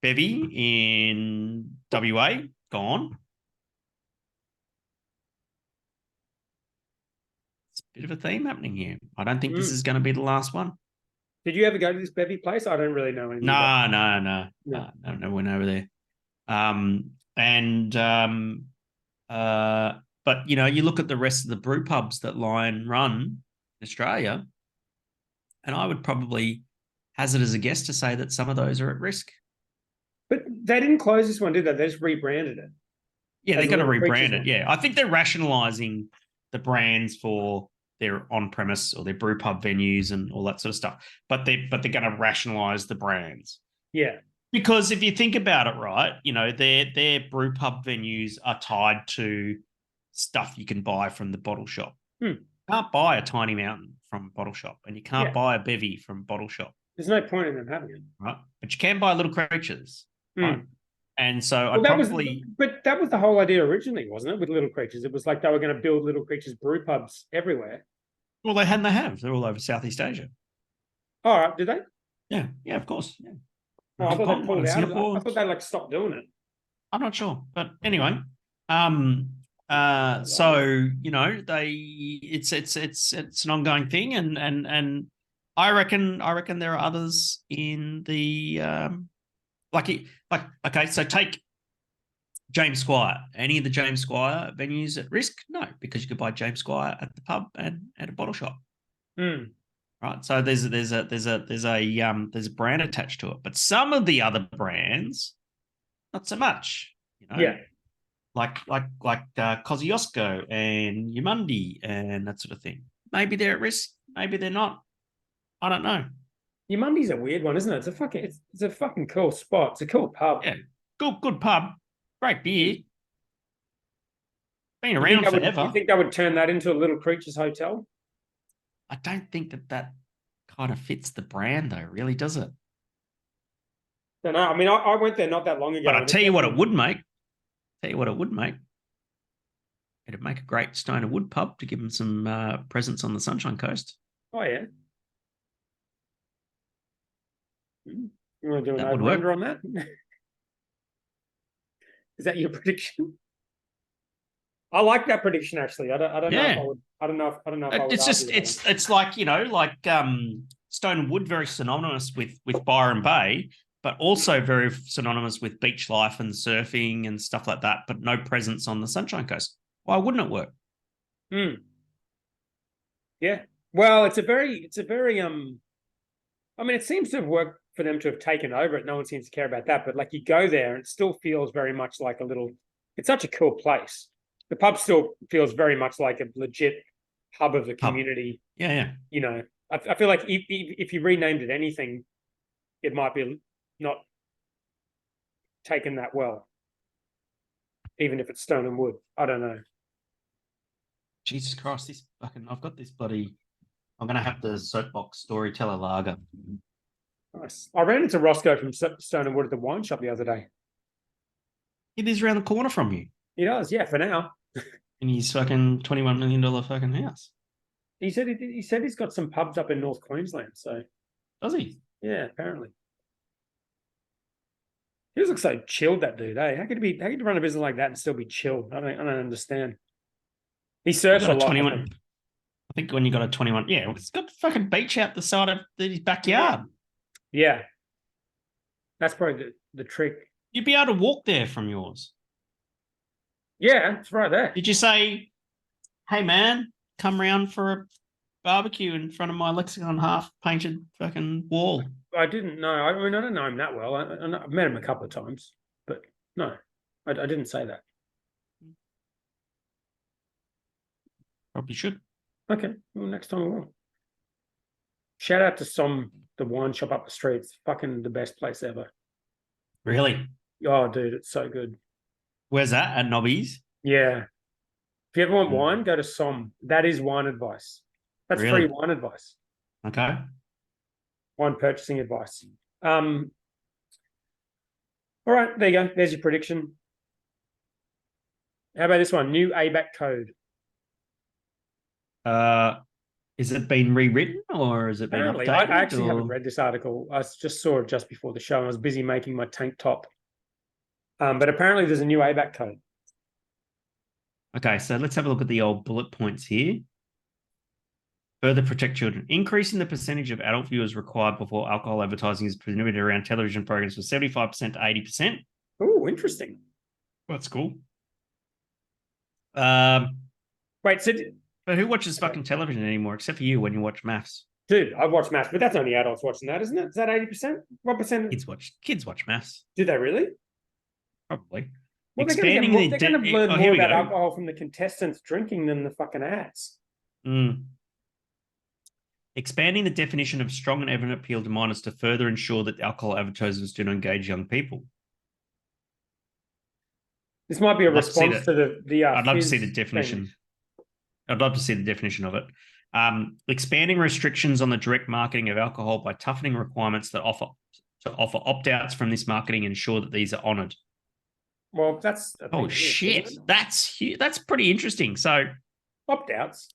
Speaker 2: Bevy in WA, gone. It's a bit of a theme happening here. I don't think this is going to be the last one.
Speaker 1: Did you ever go to this Bevy place? I don't really know anything.
Speaker 2: No. I went over there. And but you look at the rest of the brew pubs that Lion run in Australia, and I would probably hazard as a guess to say that some of those are at risk.
Speaker 1: But they didn't close this one, did they? They just rebranded it.
Speaker 2: Yeah, they're
Speaker 1: As a
Speaker 2: going to
Speaker 1: Little Creatures
Speaker 2: rebrand it.
Speaker 1: one.
Speaker 2: Yeah, I think they're rationalizing the brands for their on-premise or their brew pub venues and all that sort of stuff. But they're going to rationalize the brands.
Speaker 1: Yeah.
Speaker 2: Because if you think about it, right, their brew pub venues are tied to stuff you can buy from the bottle shop.
Speaker 1: Hmm.
Speaker 2: You can't buy a Tiny Mountain from bottle shop, and you can't buy a bevy from bottle shop.
Speaker 1: There's no point in them having it,
Speaker 2: right? But you can buy Little Creatures, right? And so I'd probably,
Speaker 1: but that was the whole idea originally, wasn't it? With Little Creatures, it was like they were going to build Little Creatures brew pubs everywhere.
Speaker 2: well, they have. They're all over Southeast Asia.
Speaker 1: All right, did they?
Speaker 2: Yeah, of course. Yeah.
Speaker 1: Oh, I thought they pulled out.
Speaker 2: Singapore.
Speaker 1: I thought they like stopped doing it.
Speaker 2: I'm not sure, but anyway, so it's an ongoing thing, and I reckon there are others in the okay, so take James Squire. Any of the James Squire venues at risk? No, because you could buy James Squire at the pub and at a bottle shop. Right. So there's a brand attached to it, but some of the other brands, not so much.
Speaker 1: Yeah.
Speaker 2: Like Kosciuszko and Yamundi and that sort of thing. Maybe they're at risk. Maybe they're not. I don't know.
Speaker 1: Yamundi's a weird one, isn't it? It's a fucking cool spot. It's a cool pub.
Speaker 2: Yeah, good pub. Great beer. Been around forever.
Speaker 1: You think they would turn that into a Little Creatures hotel?
Speaker 2: I don't think that kind of fits the brand, though. Really, does it?
Speaker 1: Don't know. I mean, I went there not that long ago.
Speaker 2: But I'll tell you what it would make. It'd make a great stone and wood pub to give them some presence on the Sunshine Coast.
Speaker 1: Oh yeah. You want to do an
Speaker 2: over
Speaker 1: under on that? Is that your prediction? I like that prediction actually. I don't know if I would. I don't know if I would.
Speaker 2: It's like stone and wood, very synonymous with Byron Bay, but also very synonymous with beach life and surfing and stuff like that, but no presence on the Sunshine Coast. Why wouldn't it work?
Speaker 1: Yeah. Well, it's a very I mean, it seems to have worked for them to have taken over it. No one seems to care about that. But like you go there and it still feels very much like it's such a cool place. The pub still feels very much like a legit hub of the community.
Speaker 2: Yeah.
Speaker 1: I feel like if you renamed it anything, it might be not taken that well. Even if it's stone and wood. I don't know.
Speaker 2: Jesus Christ, I've got this bloody, I'm going to have the soapbox storyteller lager.
Speaker 1: Nice. I ran into Roscoe from Stone and Wood at the wine shop the other day.
Speaker 2: He lives around the corner from you.
Speaker 1: He does, yeah, for now.
Speaker 2: In his fucking $21 million fucking house.
Speaker 1: He said he's got some pubs up in North Queensland. So
Speaker 2: does he?
Speaker 1: Yeah, apparently. He looks so chilled, that dude. How could he run a business like that and still be chilled? I don't understand. He surfs a lot.
Speaker 2: I think when you got a 21, yeah, it's got fucking beach out the side of his backyard.
Speaker 1: Yeah. That's probably the trick.
Speaker 2: You'd be able to walk there from yours.
Speaker 1: Yeah, it's right there.
Speaker 2: Did you say, hey man, come round for a barbecue in front of my Lexicon half painted fucking wall?
Speaker 1: I didn't know. I mean, I don't know him that well. I've met him a couple of times, but no, I didn't say that.
Speaker 2: Probably should.
Speaker 1: Okay, well, next time I will. Shout out to the wine shop up the street. It's fucking the best place ever.
Speaker 2: Really?
Speaker 1: Oh, dude, it's so good.
Speaker 2: Where's that? At Nobby's?
Speaker 1: Yeah. If you ever want wine, go to Somme. That is wine advice. That's free wine advice.
Speaker 2: Okay.
Speaker 1: Wine purchasing advice. All right, there you go. There's your prediction. How about this one? New ABAC code.
Speaker 2: Is it been rewritten or has it been updated?
Speaker 1: I actually haven't read this article. I just saw it just before the show and I was busy making my tank top. But apparently there's a new ABAC code.
Speaker 2: Okay, so let's have a look at the old bullet points here. Further protect children. Increasing the percentage of adult viewers required before alcohol advertising is prohibited around television programs from 75% to 80%.
Speaker 1: Oh, interesting.
Speaker 2: That's cool.
Speaker 1: Wait, so
Speaker 2: But who watches fucking television anymore, except for you when you watch maths?
Speaker 1: dude, I watch maths, but that's only adults watching that, isn't it? Is that 80%? What percent?
Speaker 2: Kids watch maths,
Speaker 1: Do they really?
Speaker 2: probably.
Speaker 1: Well,
Speaker 2: Expanding
Speaker 1: they're going to learn
Speaker 2: here
Speaker 1: more
Speaker 2: we
Speaker 1: about
Speaker 2: go.
Speaker 1: alcohol from the contestants drinking than the fucking ads.
Speaker 2: Expanding the definition of strong and evident appeal to minors to further ensure that alcohol advertisements do not engage young people.
Speaker 1: This might be a response to the
Speaker 2: I'd love to see the
Speaker 1: fizz
Speaker 2: definition.
Speaker 1: thing.
Speaker 2: I'd love to see the definition of it. Expanding restrictions on the direct marketing of alcohol by toughening requirements that offer opt-outs from this marketing and ensure that these are honoured.
Speaker 1: Well, that's
Speaker 2: shit. That's pretty interesting. So
Speaker 1: opt-outs.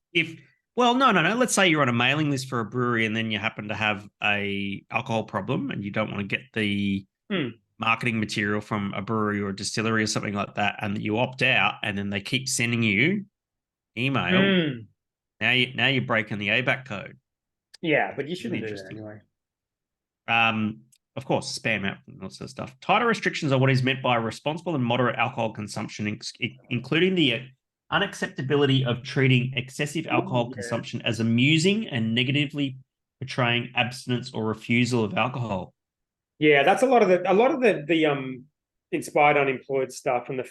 Speaker 2: No. Let's say you're on a mailing list for a brewery and then you happen to have a alcohol problem and you don't want to get the marketing material from a brewery or a distillery or something like that, and you opt out, and then they keep sending you email. Now you're breaking the ABAC code.
Speaker 1: Yeah, but you shouldn't do that anyway.
Speaker 2: Of course, spam out and all sorts of stuff. Tighter restrictions on what is meant by responsible and moderate alcohol consumption, including the unacceptability of treating excessive alcohol consumption as amusing and negatively portraying abstinence or refusal of alcohol.
Speaker 1: Yeah, that's a lot of the inspired unemployed stuff and the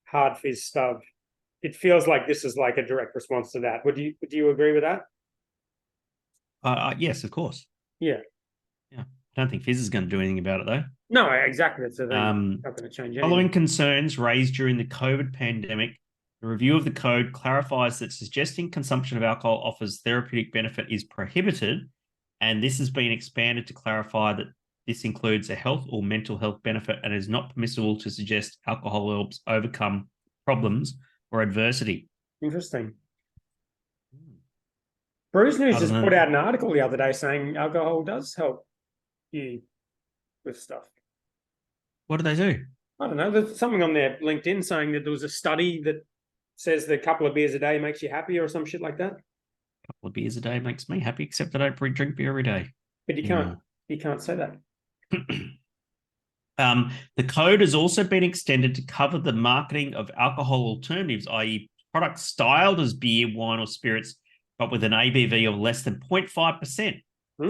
Speaker 1: hard fizz stuff. It feels like this is like a direct response to that. Would you agree with that?
Speaker 2: Yes, of course.
Speaker 1: Yeah.
Speaker 2: I don't think fizz is going to do anything about it though.
Speaker 1: No, exactly. So they're not going to change anything.
Speaker 2: Following concerns raised during the COVID pandemic, the review of the code clarifies that suggesting consumption of alcohol offers therapeutic benefit is prohibited, and this has been expanded to clarify that this includes a health or mental health benefit and is not permissible to suggest alcohol helps overcome problems or adversity.
Speaker 1: Interesting. Brews News just put out an article the other day saying alcohol does help you with stuff.
Speaker 2: What do they do?
Speaker 1: I don't know. There's something on their LinkedIn saying that there was a study that says that a couple of beers a day makes you happy or some shit like that.
Speaker 2: A couple of beers a day makes me happy, except I don't drink beer every day.
Speaker 1: But you can't say that.
Speaker 2: The code has also been extended to cover the marketing of alcohol alternatives, i.e. products styled as beer, wine, or spirits, but with an ABV of less than 0.5%.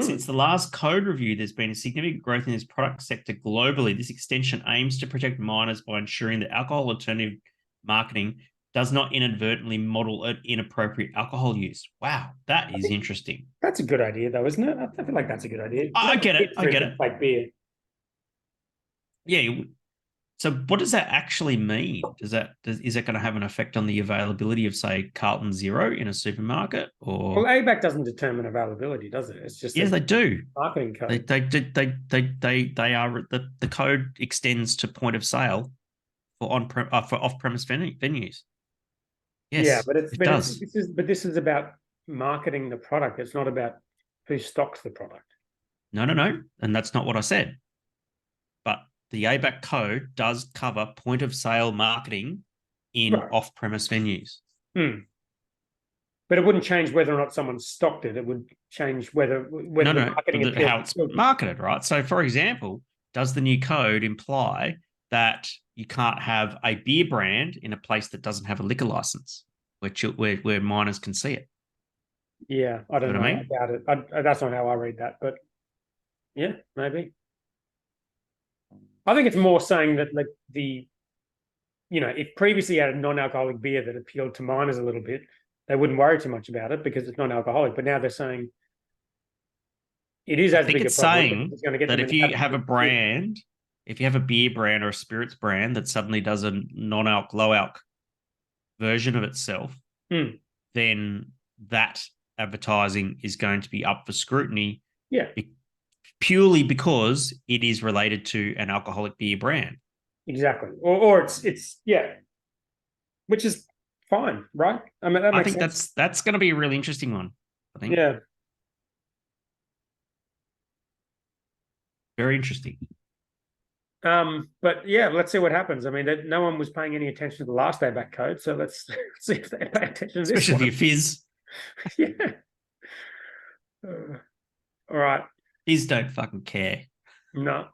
Speaker 2: Since the last code review, there's been a significant growth in this product sector globally. This extension aims to protect minors by ensuring that alcohol alternative marketing does not inadvertently model inappropriate alcohol use. Wow, that is interesting.
Speaker 1: That's a good idea, though, isn't it? I feel like that's a good idea.
Speaker 2: I get it.
Speaker 1: Like beer.
Speaker 2: Yeah. So what does that actually mean? Is that going to have an effect on the availability of, say, Carlton Zero in a supermarket? Or
Speaker 1: well, ABAC doesn't determine availability, does it? It's just
Speaker 2: they do.
Speaker 1: Marketing code.
Speaker 2: They are the code extends to point of sale for off-premise venues. Yes,
Speaker 1: yeah, but
Speaker 2: it does.
Speaker 1: This is about marketing the product. It's not about who stocks the product.
Speaker 2: No, and that's not what I said. But the ABAC code does cover point of sale marketing in off-premise venues.
Speaker 1: But it wouldn't change whether or not someone stocked it. It would change whether
Speaker 2: how it's marketed, right? So, for example, does the new code imply that you can't have a beer brand in a place that doesn't have a liquor license, where minors can see it?
Speaker 1: Yeah, I don't know about it. That's not how I read that, but yeah, maybe. I think it's more saying that like if previously you had a non-alcoholic beer that appealed to minors a little bit, they wouldn't worry too much about it because it's non-alcoholic. But now they're saying it is as big a problem.
Speaker 2: It's saying that if you have a brand, if you have a beer brand or a spirits brand that suddenly does a non-alc, low-alc version of itself, then that advertising is going to be up for scrutiny.
Speaker 1: Yeah.
Speaker 2: Purely because it is related to an alcoholic beer brand.
Speaker 1: Exactly. Or it's which is fine, right? I mean, I think
Speaker 2: that's going to be a really interesting one. I think.
Speaker 1: Yeah.
Speaker 2: Very interesting.
Speaker 1: But yeah, let's see what happens. I mean, no one was paying any attention to the last ABAC code, so let's see if they pay attention to this.
Speaker 2: Especially if fizz.
Speaker 1: Yeah. All right.
Speaker 2: Fizz don't fucking care.
Speaker 1: No.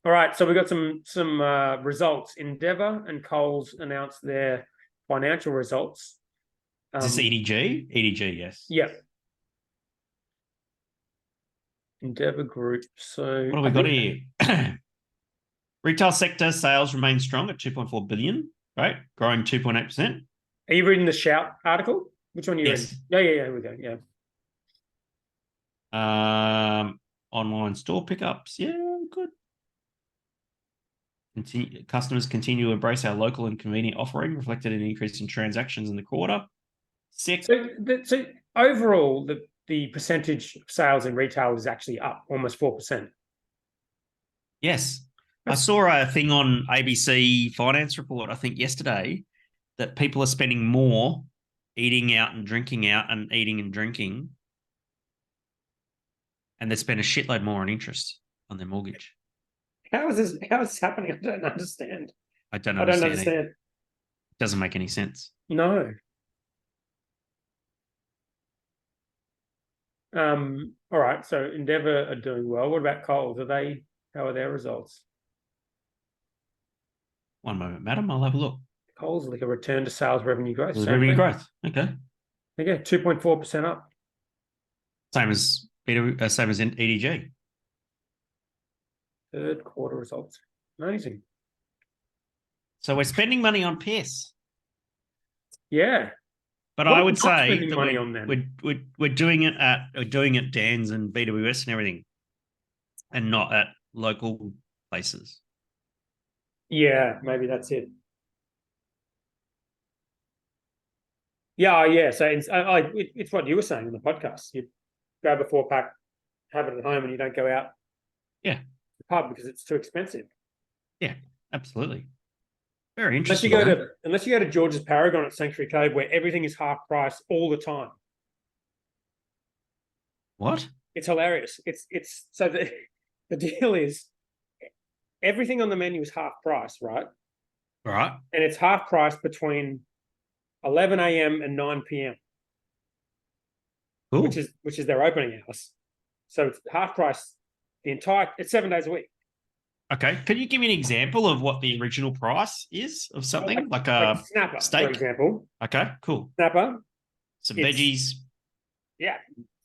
Speaker 1: All right, so we got some results. Endeavour and Coles announced their financial results.
Speaker 2: Is this EDG? EDG, yes.
Speaker 1: Yeah. Endeavour Group. So
Speaker 2: what have we got here? Retail sector sales remain strong at 2.4 billion, right? Growing 2.8%.
Speaker 1: Are you reading the Shout article? Which one are you
Speaker 2: Yes.
Speaker 1: reading? Yeah, here we go. Yeah.
Speaker 2: Online store pickups. Yeah, good. Customers continue to embrace our local and convenient offering, reflected in an increase in transactions in the quarter.
Speaker 1: So overall, the percentage of sales in retail is actually up almost 4%.
Speaker 2: Yes. I saw a thing on ABC Finance Report, I think yesterday, that people are spending more eating out and drinking out and eating and drinking, and they spend a shitload more on interest on their mortgage.
Speaker 1: How is this happening? I don't understand.
Speaker 2: I don't understand. It doesn't make any sense.
Speaker 1: No. All right. So Endeavour are doing well. What about Coles? How are their results?
Speaker 2: One moment, madam. I'll have a look.
Speaker 1: Coles like a return to sales revenue growth.
Speaker 2: Revenue growth. Okay.
Speaker 1: Okay, 2.4% up.
Speaker 2: Same as in EDG.
Speaker 1: Third quarter results. Amazing.
Speaker 2: So we're spending money on piss.
Speaker 1: Yeah.
Speaker 2: But
Speaker 1: what
Speaker 2: I would say
Speaker 1: that money on them?
Speaker 2: We're doing it at Dan's and BWS and everything, and not at local places.
Speaker 1: Yeah, maybe that's it. Yeah. So it's what you were saying in the podcast. You grab a 4-pack, have it at home, and you don't go out.
Speaker 2: Yeah.
Speaker 1: The pub because it's too expensive.
Speaker 2: Yeah, absolutely. Very interesting.
Speaker 1: Unless you go to George's Paragon at Sanctuary Cove, where everything is half price all the time.
Speaker 2: What?
Speaker 1: It's hilarious. It's so the deal is everything on the menu is half price, right?
Speaker 2: Right.
Speaker 1: And it's half price between 11 a.m. and 9 p.m.
Speaker 2: Cool.
Speaker 1: which is their opening hours. So it's half price it's 7 days a week.
Speaker 2: Okay. Can you give me an example of what the original price is of something like a
Speaker 1: snapper,
Speaker 2: steak,
Speaker 1: for example?
Speaker 2: Okay, cool.
Speaker 1: Snapper.
Speaker 2: Some veggies.
Speaker 1: Yeah.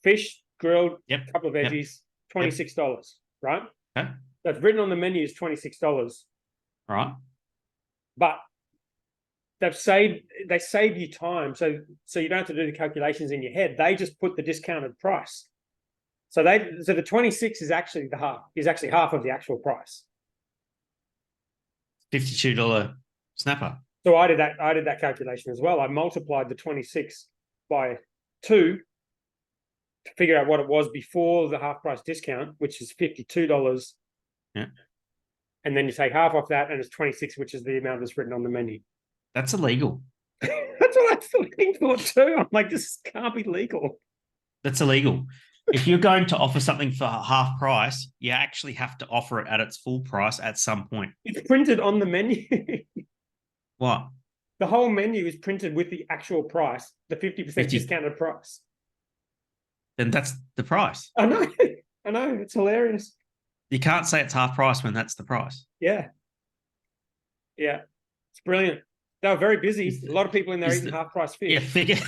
Speaker 1: Fish, grilled,
Speaker 2: yep.
Speaker 1: couple of veggies, $26, right?
Speaker 2: Okay.
Speaker 1: So it's written on the menu is $26.
Speaker 2: Right.
Speaker 1: But they save you time, so you don't have to do the calculations in your head. They just put the discounted price. So the 26 is actually half of the actual price.
Speaker 2: $52 snapper.
Speaker 1: So I did that calculation as well. I multiplied the 26 by 2 to figure out what it was before the half price discount, which is $52.
Speaker 2: Yeah.
Speaker 1: And then you take half off that, and it's 26, which is the amount that's written on the menu.
Speaker 2: That's illegal.
Speaker 1: That's what I was looking for too. I'm like, this can't be legal.
Speaker 2: That's illegal. If you're going to offer something for half price, you actually have to offer it at its full price at some point.
Speaker 1: It's printed on the menu.
Speaker 2: What?
Speaker 1: The whole menu is printed with the actual price, the 50% discounted price.
Speaker 2: Then that's the price.
Speaker 1: I know. It's hilarious.
Speaker 2: You can't say it's half price when that's the price.
Speaker 1: Yeah. Yeah. It's brilliant. They were very busy. A lot of people in there eating half price fish.
Speaker 2: Yeah, figure.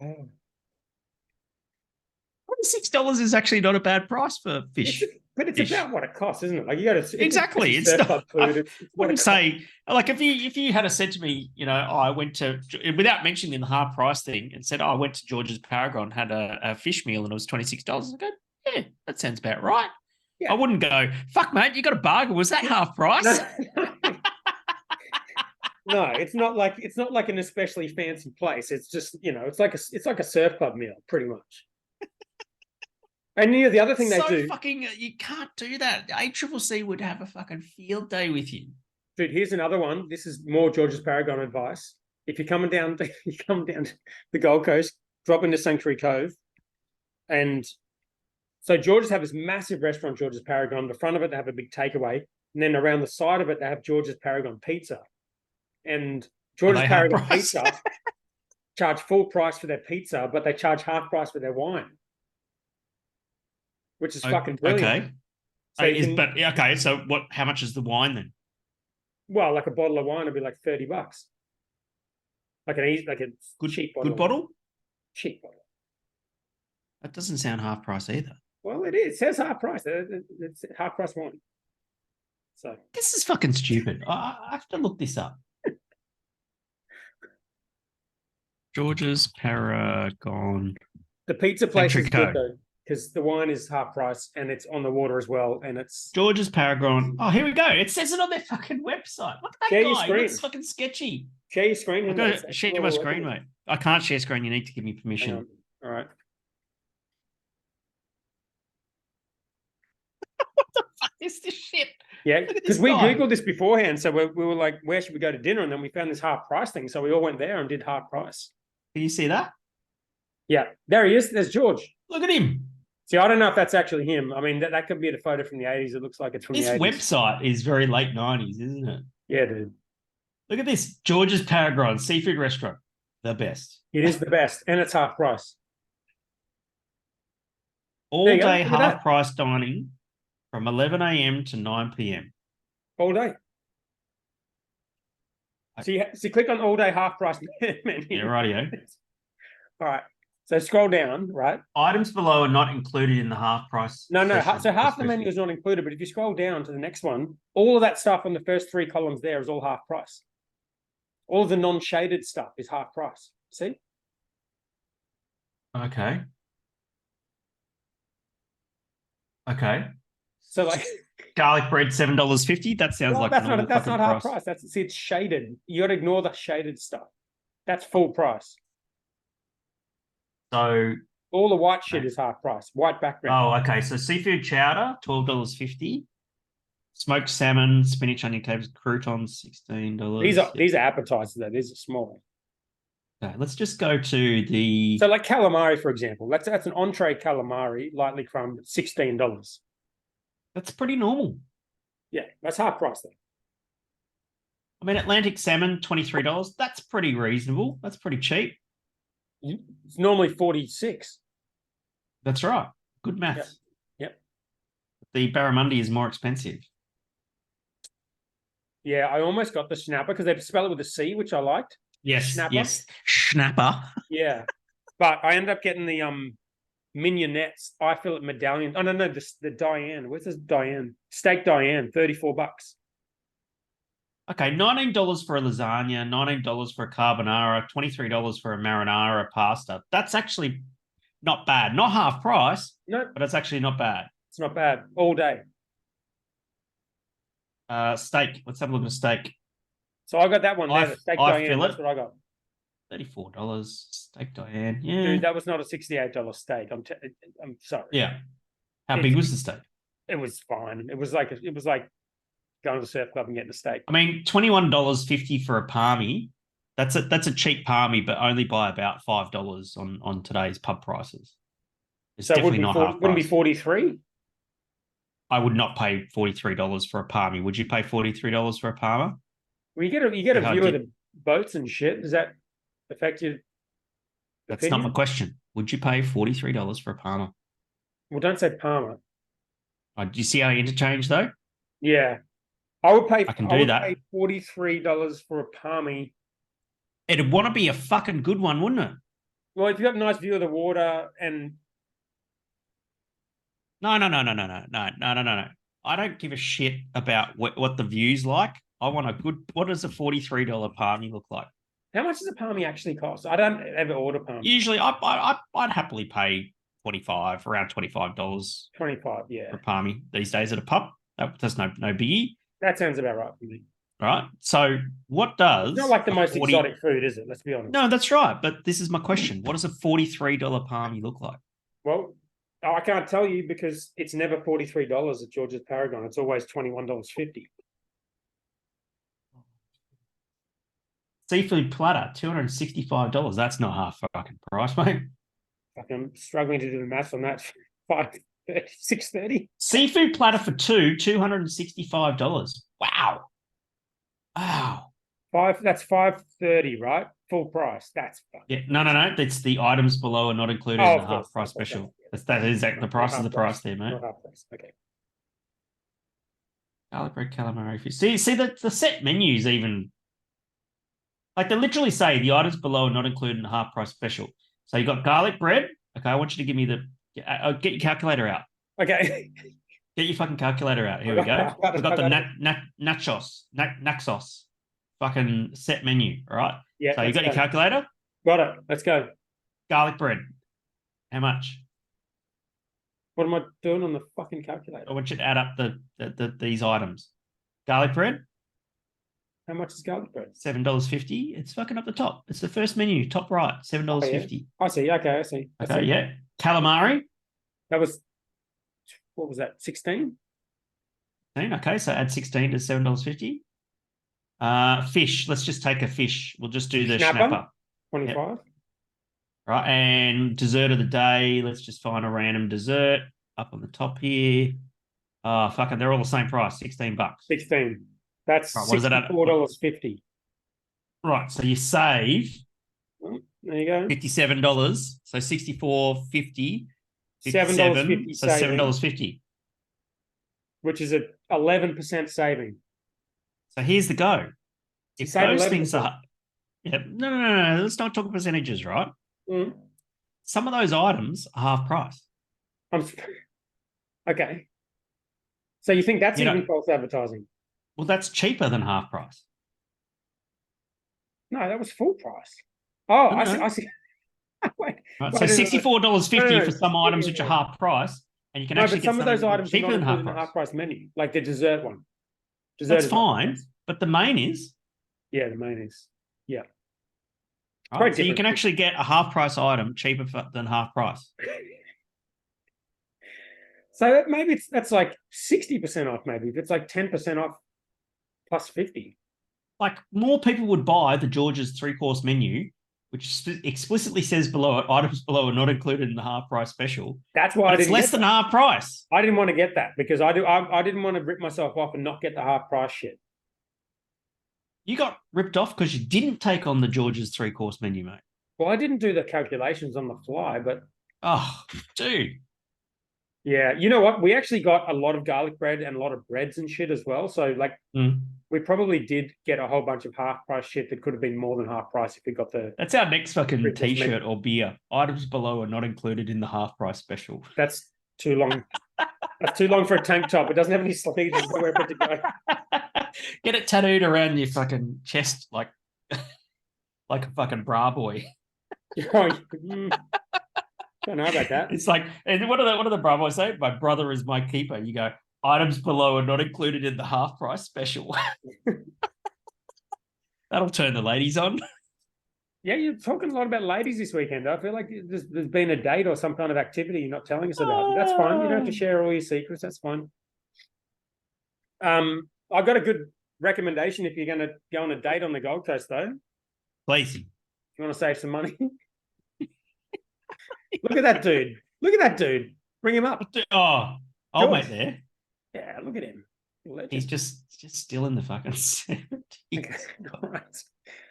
Speaker 1: Oh.
Speaker 2: $26 is actually not a bad price for fish.
Speaker 1: It's about what it costs, isn't it? Like you got to
Speaker 2: exactly. It's not. I wouldn't say like if you had said to me, I went to without mentioning the half price thing and said, I went to George's Paragon, had a fish meal and it was $26. I go, yeah, that sounds about right. Yeah. I wouldn't go, fuck, mate, you got a bargain. Was that half price?
Speaker 1: No, it's not like an especially fancy place. It's just it's like a surf club meal, pretty much. And the other thing they do,
Speaker 2: you can't do that. ACCC would have a fucking field day with you,
Speaker 1: dude. Here's another one. This is more George's Paragon advice. If you're coming down, the Gold Coast, drop into Sanctuary Cove, and so George's have this massive restaurant, George's Paragon. The front of it, they have a big takeaway, and then around the side of it, they have George's Paragon Pizza. And George's Paragon Pizza charge full price for their pizza, but they charge half price for their wine. which is fucking brilliant.
Speaker 2: Okay.
Speaker 1: So you can,
Speaker 2: okay. So what? How much is the wine then?
Speaker 1: well, like a bottle of wine would be like $30, like a cheap bottle.
Speaker 2: Good bottle.
Speaker 1: Cheap bottle.
Speaker 2: That doesn't sound half price either.
Speaker 1: Well, it is. It says half price. It's half price wine. So
Speaker 2: This is fucking stupid. I have to look this up. George's Paragon.
Speaker 1: the pizza place is
Speaker 2: Metrico.
Speaker 1: good though, because the wine is half price and it's on the water as well, and it's
Speaker 2: George's Paragon. Oh, here we go. It says it on their fucking website. Look at that
Speaker 1: Share your
Speaker 2: guy. He
Speaker 1: screen.
Speaker 2: looks fucking sketchy.
Speaker 1: share your screen.
Speaker 2: I've got to share my screen, mate. I can't share screen. You need to give me
Speaker 1: Hang
Speaker 2: permission.
Speaker 1: on. All right.
Speaker 2: What the fuck is this shit?
Speaker 1: Yeah,
Speaker 2: Look at
Speaker 1: because
Speaker 2: this
Speaker 1: we
Speaker 2: guy.
Speaker 1: Googled this beforehand. So we were like, where should we go to dinner? And then we found this half price thing. So we all went there and did half price.
Speaker 2: Can you see that?
Speaker 1: Yeah, there he is. There's George.
Speaker 2: Look at him.
Speaker 1: See, I don't know if that's actually him. I mean, that could be a photo from the 80s. It looks like it's from
Speaker 2: This
Speaker 1: the 80s.
Speaker 2: website is very late 90s, isn't it?
Speaker 1: Yeah, dude.
Speaker 2: Look at this. George's Paragon seafood restaurant. The best.
Speaker 1: It is the best. And it's half price.
Speaker 2: All
Speaker 1: There you go.
Speaker 2: day
Speaker 1: Look at
Speaker 2: half
Speaker 1: that.
Speaker 2: price dining from 11 a.m. to 9 p.m.
Speaker 1: All day. So you click on all day half price menu.
Speaker 2: Yeah, rightio.
Speaker 1: All right. So scroll down, right?
Speaker 2: Items below are not included in the half price.
Speaker 1: No.
Speaker 2: session.
Speaker 1: So half the menu is not included, but if you scroll down to the next one, all of that stuff on the first 3 columns there is all half price. All of the non-shaded stuff is half price. See?
Speaker 2: Okay. Okay.
Speaker 1: So like
Speaker 2: Garlic bread, $7.50. That sounds
Speaker 1: well,
Speaker 2: like
Speaker 1: that's
Speaker 2: a normal
Speaker 1: not
Speaker 2: fucking
Speaker 1: half
Speaker 2: price.
Speaker 1: price. See, it's shaded. You got to ignore the shaded stuff. That's full price.
Speaker 2: So,
Speaker 1: All the white shit is half price. White background.
Speaker 2: oh, okay. So seafood chowder, $12.50. Smoked salmon, spinach, onion cakes, croutons, $16.
Speaker 1: These are appetizers though. These are small.
Speaker 2: Okay, let's just go to the.
Speaker 1: So like calamari, for example, that's an entree calamari, lightly crumbed, $16.
Speaker 2: That's pretty normal.
Speaker 1: Yeah, that's half price though.
Speaker 2: I mean, Atlantic salmon, $23. That's pretty reasonable. That's pretty cheap.
Speaker 1: It's normally 46.
Speaker 2: That's right. Good maths.
Speaker 1: Yep.
Speaker 2: The barramundi is more expensive.
Speaker 1: Yeah, I almost got the snapper because they spell it with a C, which I liked.
Speaker 2: Yes.
Speaker 1: Snapper.
Speaker 2: Yes. Schnapper.
Speaker 1: Yeah, but I ended up getting the mignonettes eye fillet medallion. Oh no, the Diane. Where's this Diane? Steak Diane, $34.
Speaker 2: Okay, $19 for a lasagna, $19 for a carbonara, $23 for a marinara pasta. That's actually not bad. Not half price,
Speaker 1: No,
Speaker 2: but it's actually not bad.
Speaker 1: it's not bad. All day.
Speaker 2: Steak. Let's have a look at steak.
Speaker 1: So I got that one there, the Steak Diane.
Speaker 2: fillet.
Speaker 1: That's what I got.
Speaker 2: $34. Steak Diane. Yeah.
Speaker 1: Dude, that was not a $68 steak. I'm sorry.
Speaker 2: Yeah. How big was the steak?
Speaker 1: It was fine. It was like going to the surf club and getting a steak.
Speaker 2: I mean, $21.50 for a palmy. That's a cheap palmy, but only by about $5 on today's pub prices. It's
Speaker 1: So
Speaker 2: definitely not half price.
Speaker 1: Wouldn't it be 43?
Speaker 2: I would not pay $43 for a palmy. Would you pay $43 for a palmer?
Speaker 1: Well, you get a view of the boats and shit. Does that affect you?
Speaker 2: That's not my question. Would you pay $43 for a palmer?
Speaker 1: Well, don't say Palmer.
Speaker 2: Do you see how I interchange though?
Speaker 1: Yeah, I would pay.
Speaker 2: I can do that.
Speaker 1: Pay $43 for a palmy.
Speaker 2: It'd want to be a fucking good one, wouldn't it?
Speaker 1: Well, if you got a nice view of the water and
Speaker 2: No. I don't give a shit about what the view's like. I want a good. What does a $43 palmy look like?
Speaker 1: how much does a palmy actually cost? I don't ever order palmy.
Speaker 2: Usually, I'd happily pay around $25
Speaker 1: 25, yeah.
Speaker 2: for a palmy these days at a pub. That's no biggie.
Speaker 1: That sounds about right for me.
Speaker 2: All right. So what does
Speaker 1: It's not like the most exotic food, is it? Let's be honest.
Speaker 2: No, that's right. But this is my question. What does a $43 palmy look like?
Speaker 1: Well, I can't tell you because it's never $43 at George's Paragon. It's always $21.50.
Speaker 2: Seafood platter, $265. That's not half fucking price, mate.
Speaker 1: I'm struggling to do the maths on that. $6.30.
Speaker 2: Seafood platter for $265. Wow.
Speaker 1: That's $5.30, right? Full price. That's
Speaker 2: Yeah, no. It's the items below are not included in the half price special. That is exactly the price is the price there, mate.
Speaker 1: Not half price. Okay.
Speaker 2: Garlic bread, calamari fish. See the set menus even like they literally say the items below are not included in the half price special. So you got garlic bread. Okay, I want you to give me get your calculator out.
Speaker 1: Okay.
Speaker 2: Get your fucking calculator out. Here we go. We've got the Naxos fucking set menu. All right.
Speaker 1: Yeah.
Speaker 2: So you got your calculator?
Speaker 1: Got it. Let's go.
Speaker 2: Garlic bread. How much?
Speaker 1: What am I doing on the fucking calculator?
Speaker 2: I want you to add up these items. Garlic bread.
Speaker 1: How much is garlic bread?
Speaker 2: $7.50. It's fucking up the top. It's the first menu, top right. $7.50.
Speaker 1: I see. Okay, I see.
Speaker 2: Okay, yeah. Calamari.
Speaker 1: That was what was that? 16?
Speaker 2: Okay, so add 16 to $7.50. Fish. Let's just take a fish. We'll just do the snapper.
Speaker 1: 25.
Speaker 2: Yep. Right, and dessert of the day. Let's just find a random dessert up on the top here. Oh, fucking, they're all the same price, $16.
Speaker 1: 16. That's
Speaker 2: right,
Speaker 1: $64.50.
Speaker 2: Right, so you save.
Speaker 1: There you go.
Speaker 2: $57. So $64.50.
Speaker 1: $7.50
Speaker 2: so $7.50.
Speaker 1: Which is a 11% saving.
Speaker 2: So here's the go. If
Speaker 1: save
Speaker 2: those
Speaker 1: 11%.
Speaker 2: things are no. Let's not talk percentages, right?
Speaker 1: Mm.
Speaker 2: Some of those items are half price.
Speaker 1: Okay. So you think that's even false advertising?
Speaker 2: Well, that's cheaper than half price.
Speaker 1: No, that was full price. Oh,
Speaker 2: no,
Speaker 1: I see.
Speaker 2: Wait, right, so $64.50 for some items which are half price, and you can actually get
Speaker 1: some of those items
Speaker 2: cheaper than half price.
Speaker 1: Half price menu, like the dessert one.
Speaker 2: That's fine, but the main is.
Speaker 1: Yeah, the main is. Yeah.
Speaker 2: Right, so you can actually get a half price item cheaper than half price.
Speaker 1: So maybe that's like 60% off. Maybe if it's like 10% off plus 50.
Speaker 2: Like more people would buy the George's 3-course menu, which explicitly says below items below are not included in the half price special.
Speaker 1: That's why
Speaker 2: it's less than half price.
Speaker 1: I didn't want to get that because I didn't want to rip myself off and not get the half price shit.
Speaker 2: You got ripped off because you didn't take on the George's 3-course menu, mate.
Speaker 1: Well, I didn't do the calculations on the fly, but
Speaker 2: oh, dude.
Speaker 1: Yeah, you know what? We actually got a lot of garlic bread and a lot of breads and shit as well. So, like, we probably did get a whole bunch of half price shit that could have been more than half price if we got the.
Speaker 2: That's our next fucking t-shirt or beer. Items below are not included in the half price special.
Speaker 1: That's too long. That's too long for a tank top. It doesn't have any sleeves. Nowhere but to go.
Speaker 2: Get it tattooed around your fucking chest like a fucking bra boy.
Speaker 1: Don't know about that.
Speaker 2: It's like, and what do the Bravo say? My brother is my keeper. You go, items below are not included in the half price special. That'll turn the ladies on.
Speaker 1: Yeah, you're talking a lot about ladies this weekend. I feel like there's been a date or some kind of activity you're not telling us about. That's fine. You don't have to share all your secrets. That's fine. I've got a good recommendation if you're going to go on a date on the Gold Coast, though.
Speaker 2: Please.
Speaker 1: If you want to save some money. Look at that dude. Look at that dude. Bring him up.
Speaker 2: Oh, I'll wait there.
Speaker 1: Yeah, look at him. Legend.
Speaker 2: He's just still in the fucking 70s.
Speaker 1: Okay. Right.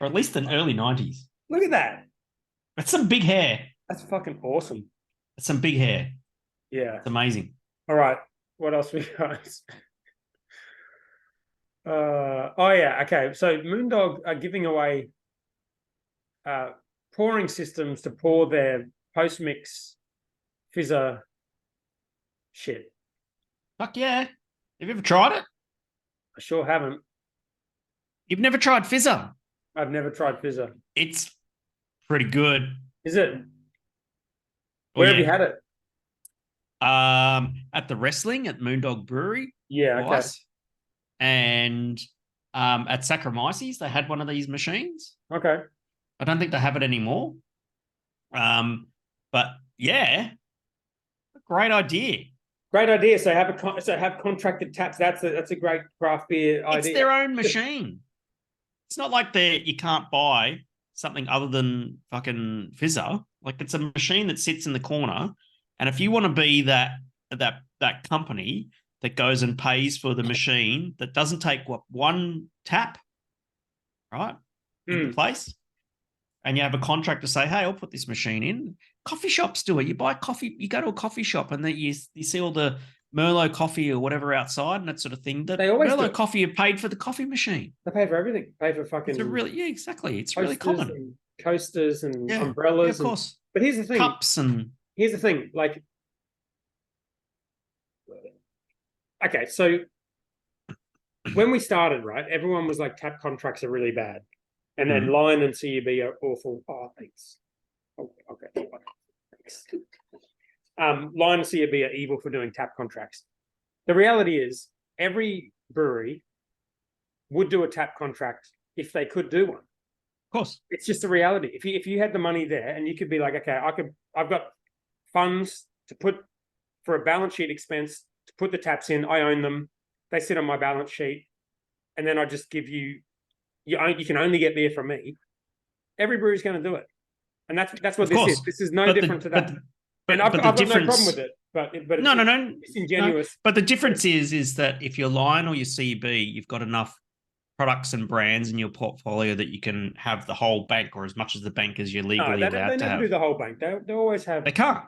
Speaker 2: Or at least the early 90s.
Speaker 1: Look at that.
Speaker 2: That's some big hair.
Speaker 1: That's fucking awesome.
Speaker 2: That's some big hair.
Speaker 1: Yeah.
Speaker 2: It's amazing.
Speaker 1: All right. What else we got? Oh, yeah. Okay. So Moondog are giving away pouring systems to pour their post-mix fizzer shit.
Speaker 2: Fuck yeah. Have you ever tried it?
Speaker 1: I sure haven't.
Speaker 2: You've never tried fizzer?
Speaker 1: I've never tried fizzer.
Speaker 2: It's pretty good.
Speaker 1: Is it? Where have you had it?
Speaker 2: At the wrestling at Moondog Brewery.
Speaker 1: Yeah, okay.
Speaker 2: And at Saccharomyces, they had one of these machines.
Speaker 1: Okay.
Speaker 2: I don't think they have it anymore. But yeah, great idea.
Speaker 1: Great idea. So have contracted taps. That's a great craft beer idea.
Speaker 2: It's their own machine. It's not like you can't buy something other than fucking fizzer. Like it's a machine that sits in the corner, and if you want to be that company that goes and pays for the machine that doesn't take one tap, right, in place, and you have a contract to say, hey, I'll put this machine in. Coffee shops do it. You buy coffee, you go to a coffee shop and then you see all the Merlot coffee or whatever outside and that sort of thing. That
Speaker 1: They always
Speaker 2: Merlot
Speaker 1: do.
Speaker 2: coffee you paid for the coffee machine.
Speaker 1: They pay for everything. Pay for fucking.
Speaker 2: Yeah, exactly. It's really common.
Speaker 1: And coasters and
Speaker 2: Yeah,
Speaker 1: umbrellas.
Speaker 2: of course.
Speaker 1: But here's the thing.
Speaker 2: Cups and.
Speaker 1: Here's the thing. Like, okay, so when we started, right, everyone was like, tap contracts are really bad. And then line and CUB are awful. Oh, thanks. Oh, okay. Thanks. Line and CUB are evil for doing tap contracts. The reality is, every brewery would do a tap contract if they could do one.
Speaker 2: Of course.
Speaker 1: It's just a reality. If you had the money there and you could be like, okay, I've got funds to put for a balance sheet expense to put the taps in, I own them, they sit on my balance sheet, and then I just give you can only get beer from me. Every brewery's going to do it, and that's what this is. This is no different to that. And I've got no problem with it. But it's ingenuous.
Speaker 2: No. But the difference is that if you're Lion or your CB, you've got enough products and brands in your portfolio that you can have the whole bank or as much as the bank as you're legally allowed to have.
Speaker 1: They never do the whole bank. They always have.
Speaker 2: They can't.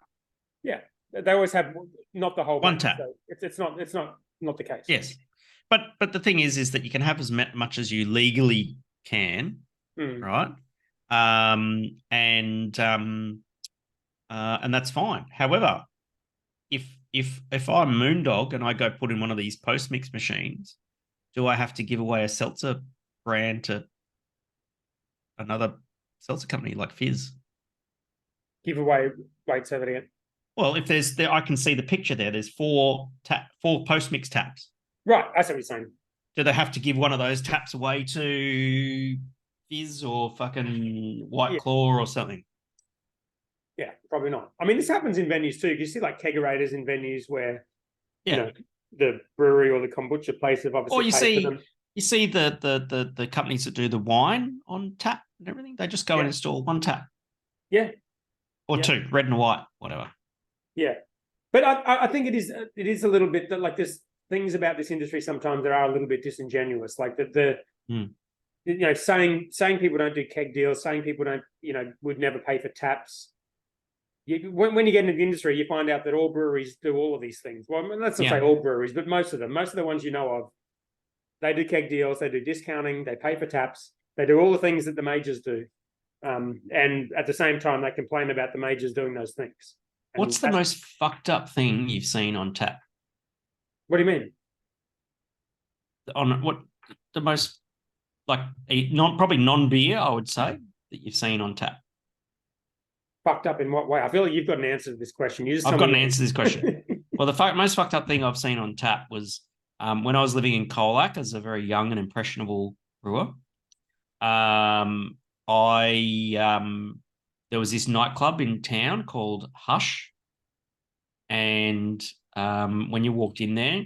Speaker 1: Yeah, they always have not the whole
Speaker 2: one
Speaker 1: bank.
Speaker 2: tap.
Speaker 1: So it's not the case.
Speaker 2: Yes, but the thing is that you can have as much as you legally can, right? And that's fine. However, if I'm Moondog and I go put in one of these post mix machines, do I have to give away a seltzer brand to another seltzer company like Fizz?
Speaker 1: Give away. Wait, say that again.
Speaker 2: Well, if there's I can see the picture there. There's four post mix taps.
Speaker 1: Right, that's what you're saying.
Speaker 2: Do they have to give one of those taps away to Fizz or fucking White Claw or something?
Speaker 1: Yeah, probably not. I mean, this happens in venues too. You see like kegerators in venues where, you know, the brewery or the kombucha place have obviously.
Speaker 2: Or you see the companies that do the wine on tap and everything. They just go and install one tap.
Speaker 1: Yeah.
Speaker 2: Or two, red and white, whatever. Yeah.
Speaker 1: But I think it is a little bit that, like, there's things about this industry sometimes that are a little bit disingenuous. Like you know, saying people don't do keg deals, saying people don't, you know, would never pay for taps. When you get into the industry, you find out that all breweries do all of these things. Well, I mean, let's not say all breweries, but most of the ones you know of, they do keg deals, they do discounting, they pay for taps, they do all the things that the majors do. And at the same time, they complain about the majors doing those things. And
Speaker 2: what's the most fucked up thing you've seen on tap?
Speaker 1: What do you mean?
Speaker 2: On what the most, like, probably non-beer, I would say, that you've seen on tap.
Speaker 1: Fucked up in what way? I feel like you've got an answer to this question.
Speaker 2: I've got an answer to this question. Well, the most fucked up thing I've seen on tap was when I was living in Colac as a very young and impressionable brewer. There was this nightclub in town called Hush, and when you walked in there,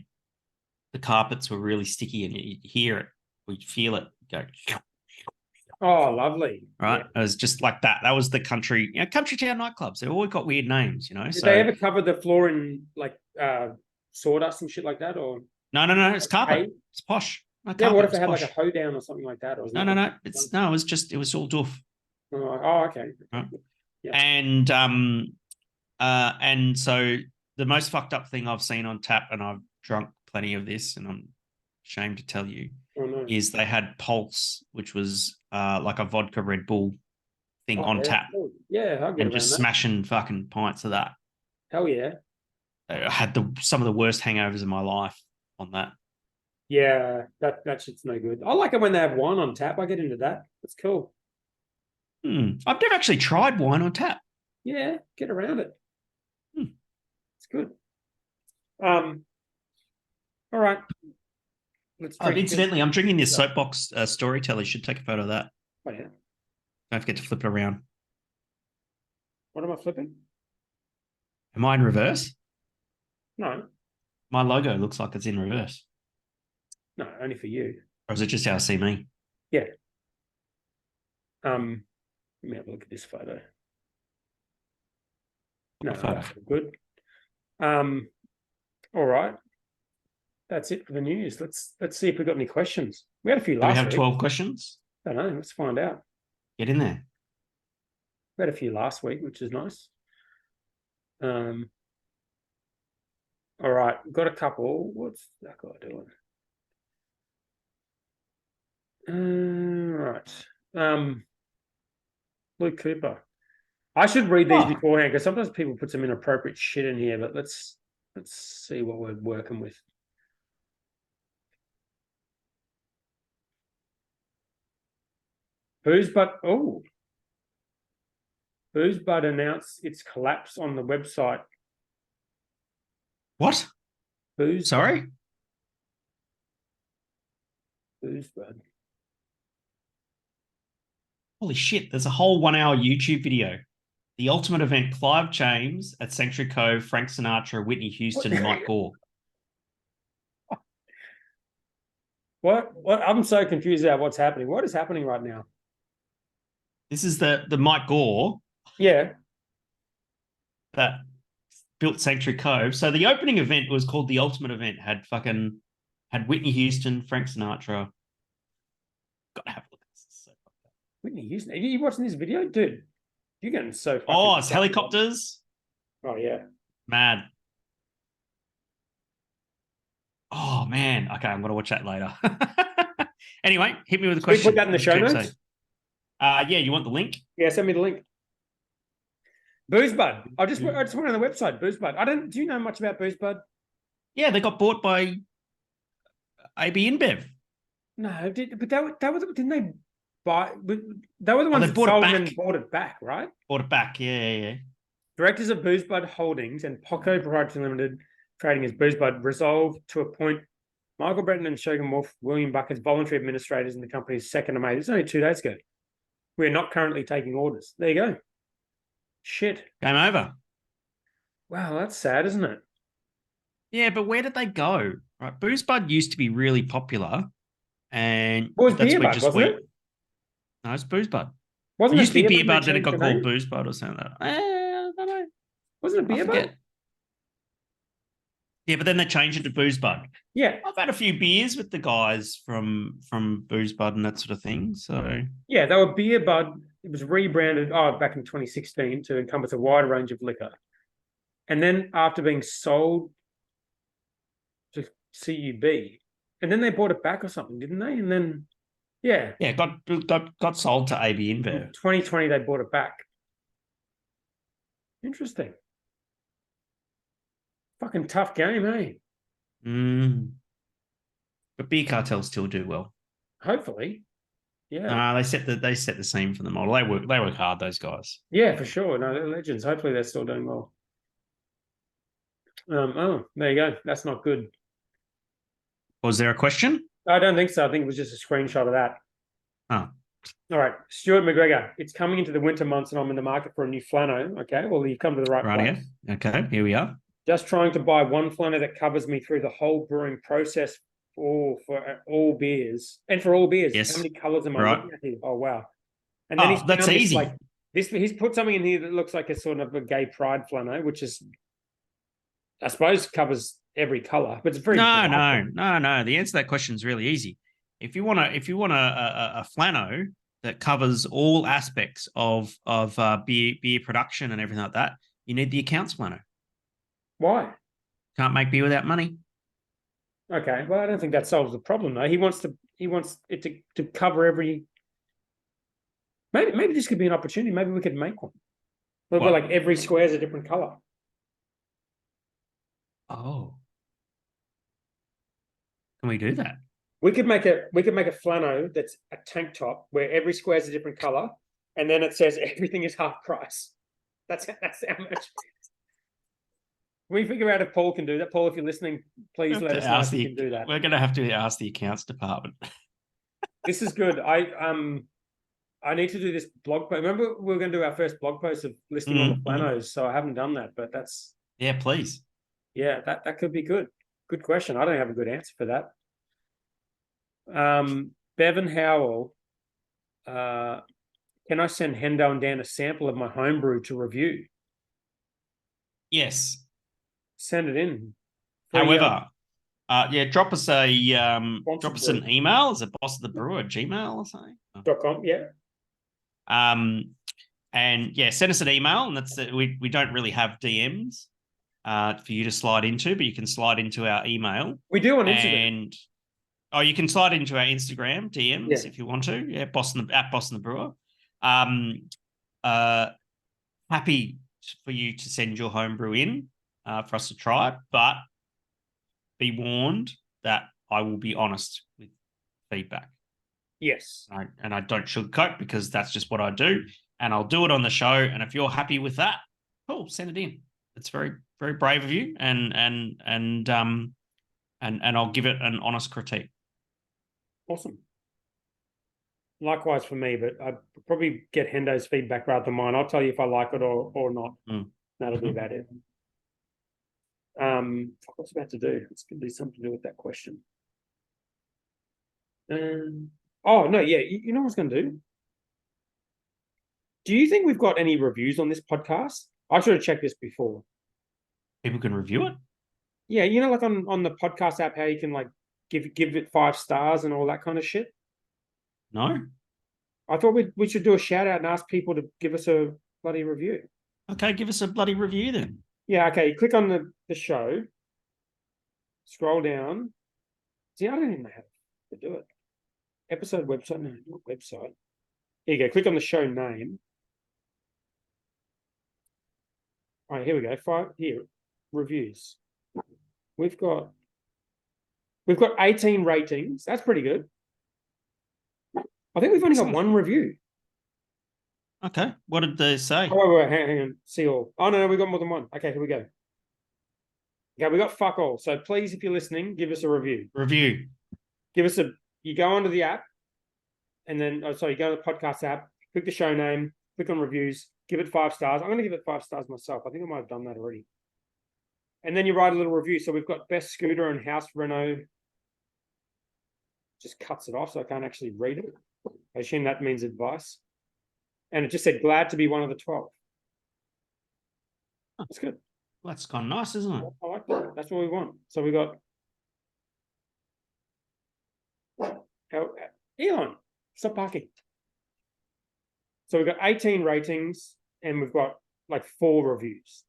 Speaker 2: the carpets were really sticky, and you'd hear it, you'd feel it go.
Speaker 1: Oh, lovely!
Speaker 2: Right, it was just like that. That was the country town nightclubs. They've always got weird names,
Speaker 1: Did they ever cover the floor in like sawdust and shit like that, or
Speaker 2: no? It's carpet. Hay? It's posh. No,
Speaker 1: yeah, what if they had like a hoedown or something like that? Or
Speaker 2: no. It was all doof.
Speaker 1: Oh, okay.
Speaker 2: Right. Yeah. And so the most fucked up thing I've seen on tap, and I've drunk plenty of this, and I'm ashamed to tell you, is they had Pulse, which was like a vodka Red Bull thing on tap.
Speaker 1: Cool. Yeah, I'll get
Speaker 2: and just smashing fucking pints of that.
Speaker 1: Hell yeah!
Speaker 2: I had some of the worst hangovers of my life on that.
Speaker 1: Yeah, that shit's no good. I like it when they have wine on tap. I get into that. It's cool.
Speaker 2: I've never actually tried wine on tap.
Speaker 1: Yeah, get around it. It's good. All right.
Speaker 2: Incidentally, I'm drinking this Soapbox Storyteller. You should take a photo of that.
Speaker 1: Oh, yeah.
Speaker 2: Don't forget to flip it around.
Speaker 1: What am I flipping?
Speaker 2: Am I in reverse?
Speaker 1: No.
Speaker 2: My logo looks like it's in reverse.
Speaker 1: No, only for you.
Speaker 2: Or is it just how I see me?
Speaker 1: Yeah. Let me have a look at this photo. No, that's good. All right. That's it for the news. Let's see if we've got any questions. We had a few last week.
Speaker 2: Do we have 12 questions?
Speaker 1: I don't know. Let's find out.
Speaker 2: Get in there.
Speaker 1: We had a few last week, which is nice. All right, got a couple. What's that guy doing? Right. Luke Cooper. I should read these beforehand because sometimes people put some inappropriate shit in here, but let's see what we're working with. Boozebud announced its collapse on the website.
Speaker 2: What? Sorry?
Speaker 1: Boozebud.
Speaker 2: Holy shit, there's a whole 1 hour YouTube video. The ultimate event, Clive James at Sanctuary Cove, Frank Sinatra, Whitney Houston, Mike Gore.
Speaker 1: What? I'm so confused about what's happening. What is happening right now?
Speaker 2: This is the Mike Gore.
Speaker 1: Yeah.
Speaker 2: That built Sanctuary Cove. So the opening event was called the Ultimate Event. Had Whitney Houston, Frank Sinatra. Gotta have a look at this. So
Speaker 1: Whitney Houston. Are you watching this video? Dude, you're getting so fucking...
Speaker 2: Oh, it's helicopters.
Speaker 1: Oh, yeah.
Speaker 2: Mad. Oh, man. Okay, I'm going to watch that later. Anyway, hit me with a question.
Speaker 1: Can we put that in the show notes?
Speaker 2: Yeah, you want the link?
Speaker 1: Yeah, send me the link. Boozebud. I just went on the website, Boozebud. Do you know much about Boozebud?
Speaker 2: Yeah, they got bought by AB InBev.
Speaker 1: No, didn't they buy? They were the ones that sold and bought it back, right?
Speaker 2: Bought it back, yeah.
Speaker 1: Directors of Boozebud Holdings and Poco Proprietary Limited, trading as Boozebud, resolved to appoint Michael Breton and Shogun Wolf, William Buck as voluntary administrators in the company's 2nd of May. This is only 2 days ago. We're not currently taking orders. There you go. Shit.
Speaker 2: Game over.
Speaker 1: Wow, that's sad, isn't it?
Speaker 2: Yeah, but where did they go? Right, Boozebud used to be really popular, and
Speaker 1: well, it was Beer Bud, wasn't it?
Speaker 2: No, it's Boozebud.
Speaker 1: Wasn't
Speaker 2: it used to be Beer Bud,
Speaker 1: then
Speaker 2: it got called Boozebud or something like that. I don't know.
Speaker 1: Wasn't it Beer Bud?
Speaker 2: Yeah, but then they changed it to Boozebud.
Speaker 1: Yeah.
Speaker 2: I've had a few beers with the guys from Boozebud and that sort of thing. So
Speaker 1: yeah, they were Beer Bud. It was rebranded back in 2016 to encompass a wide range of liquor. And then after being sold to CUB, and then they bought it back or something, didn't they? And then
Speaker 2: got sold to AB InBev.
Speaker 1: In 2020 they bought it back. Interesting. Fucking tough game, eh?
Speaker 2: But beer cartels still do well.
Speaker 1: Hopefully. Yeah.
Speaker 2: They set the scene for the model. They work hard, those guys.
Speaker 1: Yeah, for sure. No, they're legends. Hopefully they're still doing well. There you go. That's not good.
Speaker 2: Was there a question?
Speaker 1: I don't think so. I think it was just a screenshot of that.
Speaker 2: Oh.
Speaker 1: All right. Stuart McGregor. It's coming into the winter months and I'm in the market for a new flannel. Okay. Well, you've come to the right place.
Speaker 2: Okay. Here we are.
Speaker 1: Just trying to buy one flannel that covers me through the whole brewing process for all beers. And for all beers.
Speaker 2: Yes.
Speaker 1: How many colors am I looking at here? Oh, wow. And
Speaker 2: then that's easy.
Speaker 1: He's put something in here that looks like a sort of a gay pride flannel, which is, I suppose, covers every color, but it's very
Speaker 2: no. The answer to that question is really easy. If you want a flannel that covers all aspects of beer production and everything like that, you need the accounts flannel.
Speaker 1: Why?
Speaker 2: Can't make beer without money.
Speaker 1: Okay, well, I don't think that solves the problem though. He wants it to cover every. Maybe this could be an opportunity. Maybe we could make one. Where like every square is a different color.
Speaker 2: Oh. Can we do that?
Speaker 1: We could make a flannel that's a tank top where every square is a different color, and then it says everything is half price. That's how much. We figure out if Paul can do that. Paul, if you're listening, please let us know if you can do that.
Speaker 2: We're going to have to ask the accounts department.
Speaker 1: This is good. I need to do this blog post. Remember, we were going to do our first blog post of listing all the flannels, so I haven't done that. But that's
Speaker 2: please.
Speaker 1: Yeah, that could be good. Good question. I don't have a good answer for that. Bevan Howell, can I send Hendo and Dan a sample of my homebrew to review?
Speaker 2: Yes.
Speaker 1: Send it in.
Speaker 2: However, drop us an email as a boss of the brewer @gmail or something.
Speaker 1: .com, yeah.
Speaker 2: And yeah, send us an email, and that's it. We don't really have DMs for you to slide into, but you can slide into our email.
Speaker 1: We do on Instagram.
Speaker 2: And you can slide into our Instagram DMs
Speaker 1: Yeah.
Speaker 2: if you want to. Yeah, at Boston the Brewer. Happy for you to send your homebrew in for us to try, but be warned that I will be honest with feedback.
Speaker 1: Yes.
Speaker 2: And I don't sugarcoat, because that's just what I do, and I'll do it on the show. And if you're happy with that, cool, send it in. It's very, very brave of you, and I'll give it an honest critique.
Speaker 1: Awesome. Likewise for me, but I probably get Hendo's feedback rather than mine. I'll tell you if I like it or not. That'll be about it. What was I about to do? It's going to do something to do with that question. Oh no, yeah. You know what I was going to do? Do you think we've got any reviews on this podcast? I should have checked this before.
Speaker 2: People can review it.
Speaker 1: Yeah, you know, like on the podcast app, how you can like give it 5 stars and all that kind of shit.
Speaker 2: No.
Speaker 1: I thought we should do a shout out and ask people to give us a bloody review.
Speaker 2: Okay, give us a bloody review then.
Speaker 1: Yeah, okay. Click on the show. Scroll down. See, I don't even know how to do it. Episode website, no, not website. Here you go. Click on the show name. All right, here we go. Here, reviews. We've got 18 ratings. That's pretty good. I think we've only got 1 review.
Speaker 2: Okay. What did they say?
Speaker 1: Oh, wait, hang on. See all. Oh, no, we got more than 1. Okay, here we go. Okay, we got fuck all. So please, if you're listening, give us a review. Give us you go onto the app, and then, you go to the podcast app, click the show name, click on reviews, give it 5 stars. I'm going to give it 5 stars myself. I think I might have done that already. And then you write a little review. So we've got best scooter and house reno. Just cuts it off, so I can't actually read it. I assume that means advice. And it just said, glad to be one of the 12. That's good.
Speaker 2: Well, that's kind of nice, isn't it?
Speaker 1: I like that. That's what we want. So we got Elon, stop parking. So we've got 18 ratings and we've got like 4 reviews.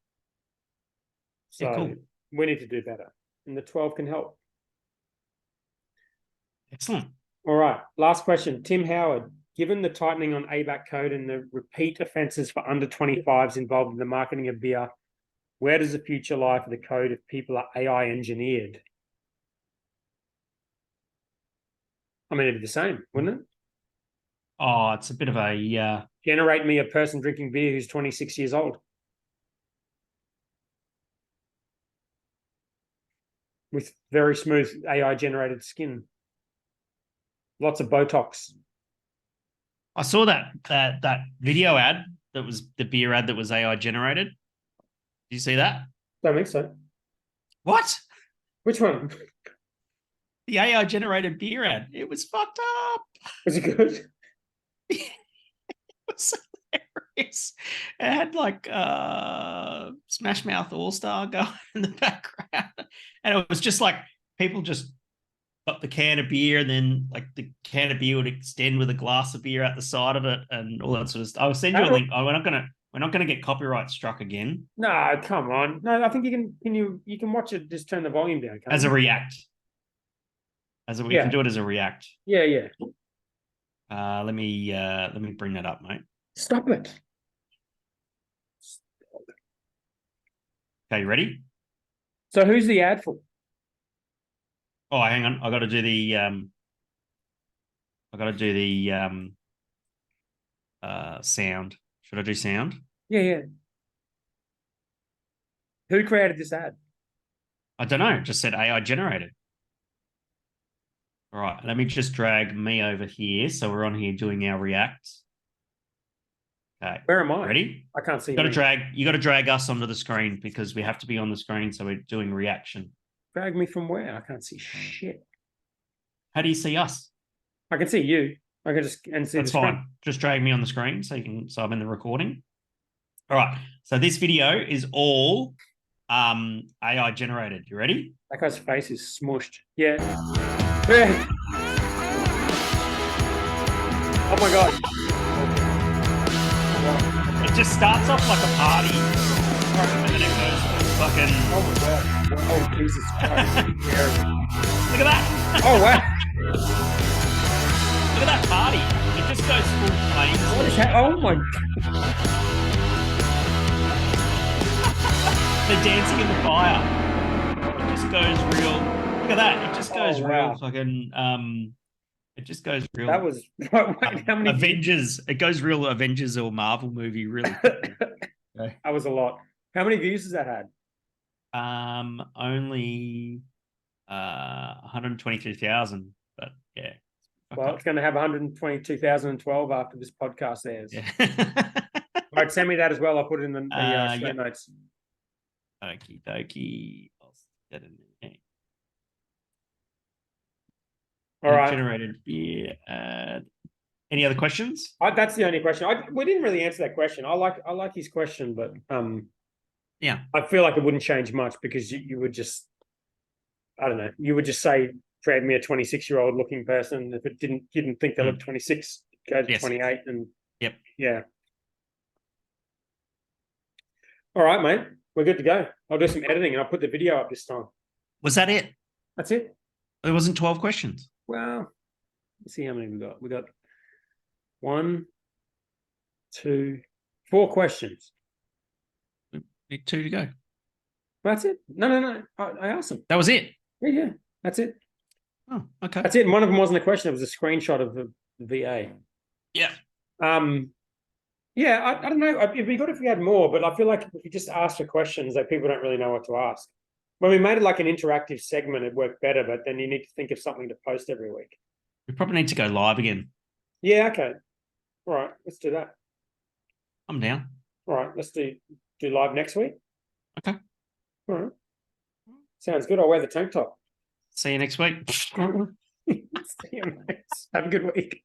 Speaker 1: So
Speaker 2: yeah, cool.
Speaker 1: We need to do better. And the 12 can help.
Speaker 2: Excellent.
Speaker 1: All right. Last question. Tim Howard, given the tightening on ABAC code and the repeat offences for under 25s involved in the marketing of beer, where does the future lie for the code if people are AI engineered? I mean, it'd be the same, wouldn't it?
Speaker 2: Oh, it's a bit of a...
Speaker 1: Generate me a person drinking beer who's 26 years old. With very smooth AI-generated skin. Lots of Botox.
Speaker 2: I saw that video ad that was the beer ad that was AI generated. Did you see that?
Speaker 1: Don't think so.
Speaker 2: What?
Speaker 1: Which one?
Speaker 2: The AI generated beer ad. It was fucked up.
Speaker 1: Was it good?
Speaker 2: It was hilarious. It had like Smash Mouth All Star going in the background, and it was just like people just got the can of beer, and then like the can of beer would extend with a glass of beer out the side of it, and all that sort of stuff. I'll send you a link. Oh, we're not gonna get copyright struck again.
Speaker 1: No, come on. No, I think you can watch it. Just turn the volume down.
Speaker 2: As a react. We can do it as a react.
Speaker 1: Yeah.
Speaker 2: Let me bring that up, mate.
Speaker 1: Stop it.
Speaker 2: Okay, you ready?
Speaker 1: So who's the ad for?
Speaker 2: Oh, hang on. I got to do the sound. Should I do sound?
Speaker 1: Yeah. Who created this ad?
Speaker 2: I don't know. It just said AI generated. All right. Let me just drag me over here. So we're on here doing our reacts. Okay.
Speaker 1: Where am I?
Speaker 2: Ready?
Speaker 1: I can't see.
Speaker 2: You got to drag us onto the screen because we have to be on the screen. So we're doing reaction.
Speaker 1: Drag me from where? I can't see shit.
Speaker 2: How do you see us?
Speaker 1: I can see you. I can just see.
Speaker 2: That's fine. Just drag me on the screen so I'm in the recording. All right. So this video is all AI generated. You ready?
Speaker 1: That guy's face is smushed. Yeah. Oh my god.
Speaker 2: just starts off like a party, and then it goes fucking.
Speaker 1: Oh my god! Oh Jesus Christ!
Speaker 2: Look at that!
Speaker 1: Oh wow!
Speaker 2: Look at that party! It just goes full flames.
Speaker 1: What is that? Oh my!
Speaker 2: They're dancing in the fire. It just goes real. Look at that! It just goes real fucking. It just goes real.
Speaker 1: That was wait, how many
Speaker 2: Avengers. It goes real Avengers or Marvel movie really.
Speaker 1: That was a lot. How many views has that had?
Speaker 2: Only 122,000, but yeah.
Speaker 1: Well, it's going to have 122,012 after this podcast airs.
Speaker 2: Yeah.
Speaker 1: All right, send me that as well. I'll put it in the show notes.
Speaker 2: Okie dokie. I'll get it in there.
Speaker 1: All right.
Speaker 2: Generated beer ad. Any other questions?
Speaker 1: That's the only question. We didn't really answer that question. I like his question, but
Speaker 2: yeah,
Speaker 1: I feel like it wouldn't change much because you would just, I don't know, you would just say, trade me a 26-year-old looking person. If you didn't think they look 26, go to 28, and yeah. All right, mate, we're good to go. I'll do some editing and I'll put the video up this time.
Speaker 2: Was that it?
Speaker 1: That's it.
Speaker 2: It wasn't 12 questions.
Speaker 1: Well, let's see how many we got. We got 1, 2, 4 questions.
Speaker 2: We need 2 to go.
Speaker 1: That's it. No. I asked them.
Speaker 2: That was it.
Speaker 1: Yeah. That's it.
Speaker 2: Oh, okay.
Speaker 1: That's it. And one of them wasn't a question. It was a screenshot of the VA.
Speaker 2: Yeah.
Speaker 1: Yeah. I don't know. It'd be good if we had more, but I feel like if we just ask for questions that people don't really know what to ask. When we made it like an interactive segment, it worked better. But then you need to think of something to post every week.
Speaker 2: We probably need to go live again.
Speaker 1: Yeah. Okay. All right. Let's do that.
Speaker 2: I'm down.
Speaker 1: All right. Let's do live next week.
Speaker 2: Okay.
Speaker 1: All right. Sounds good. I'll wear the tank top.
Speaker 2: See you next week.
Speaker 1: See you, mate. Have a good week.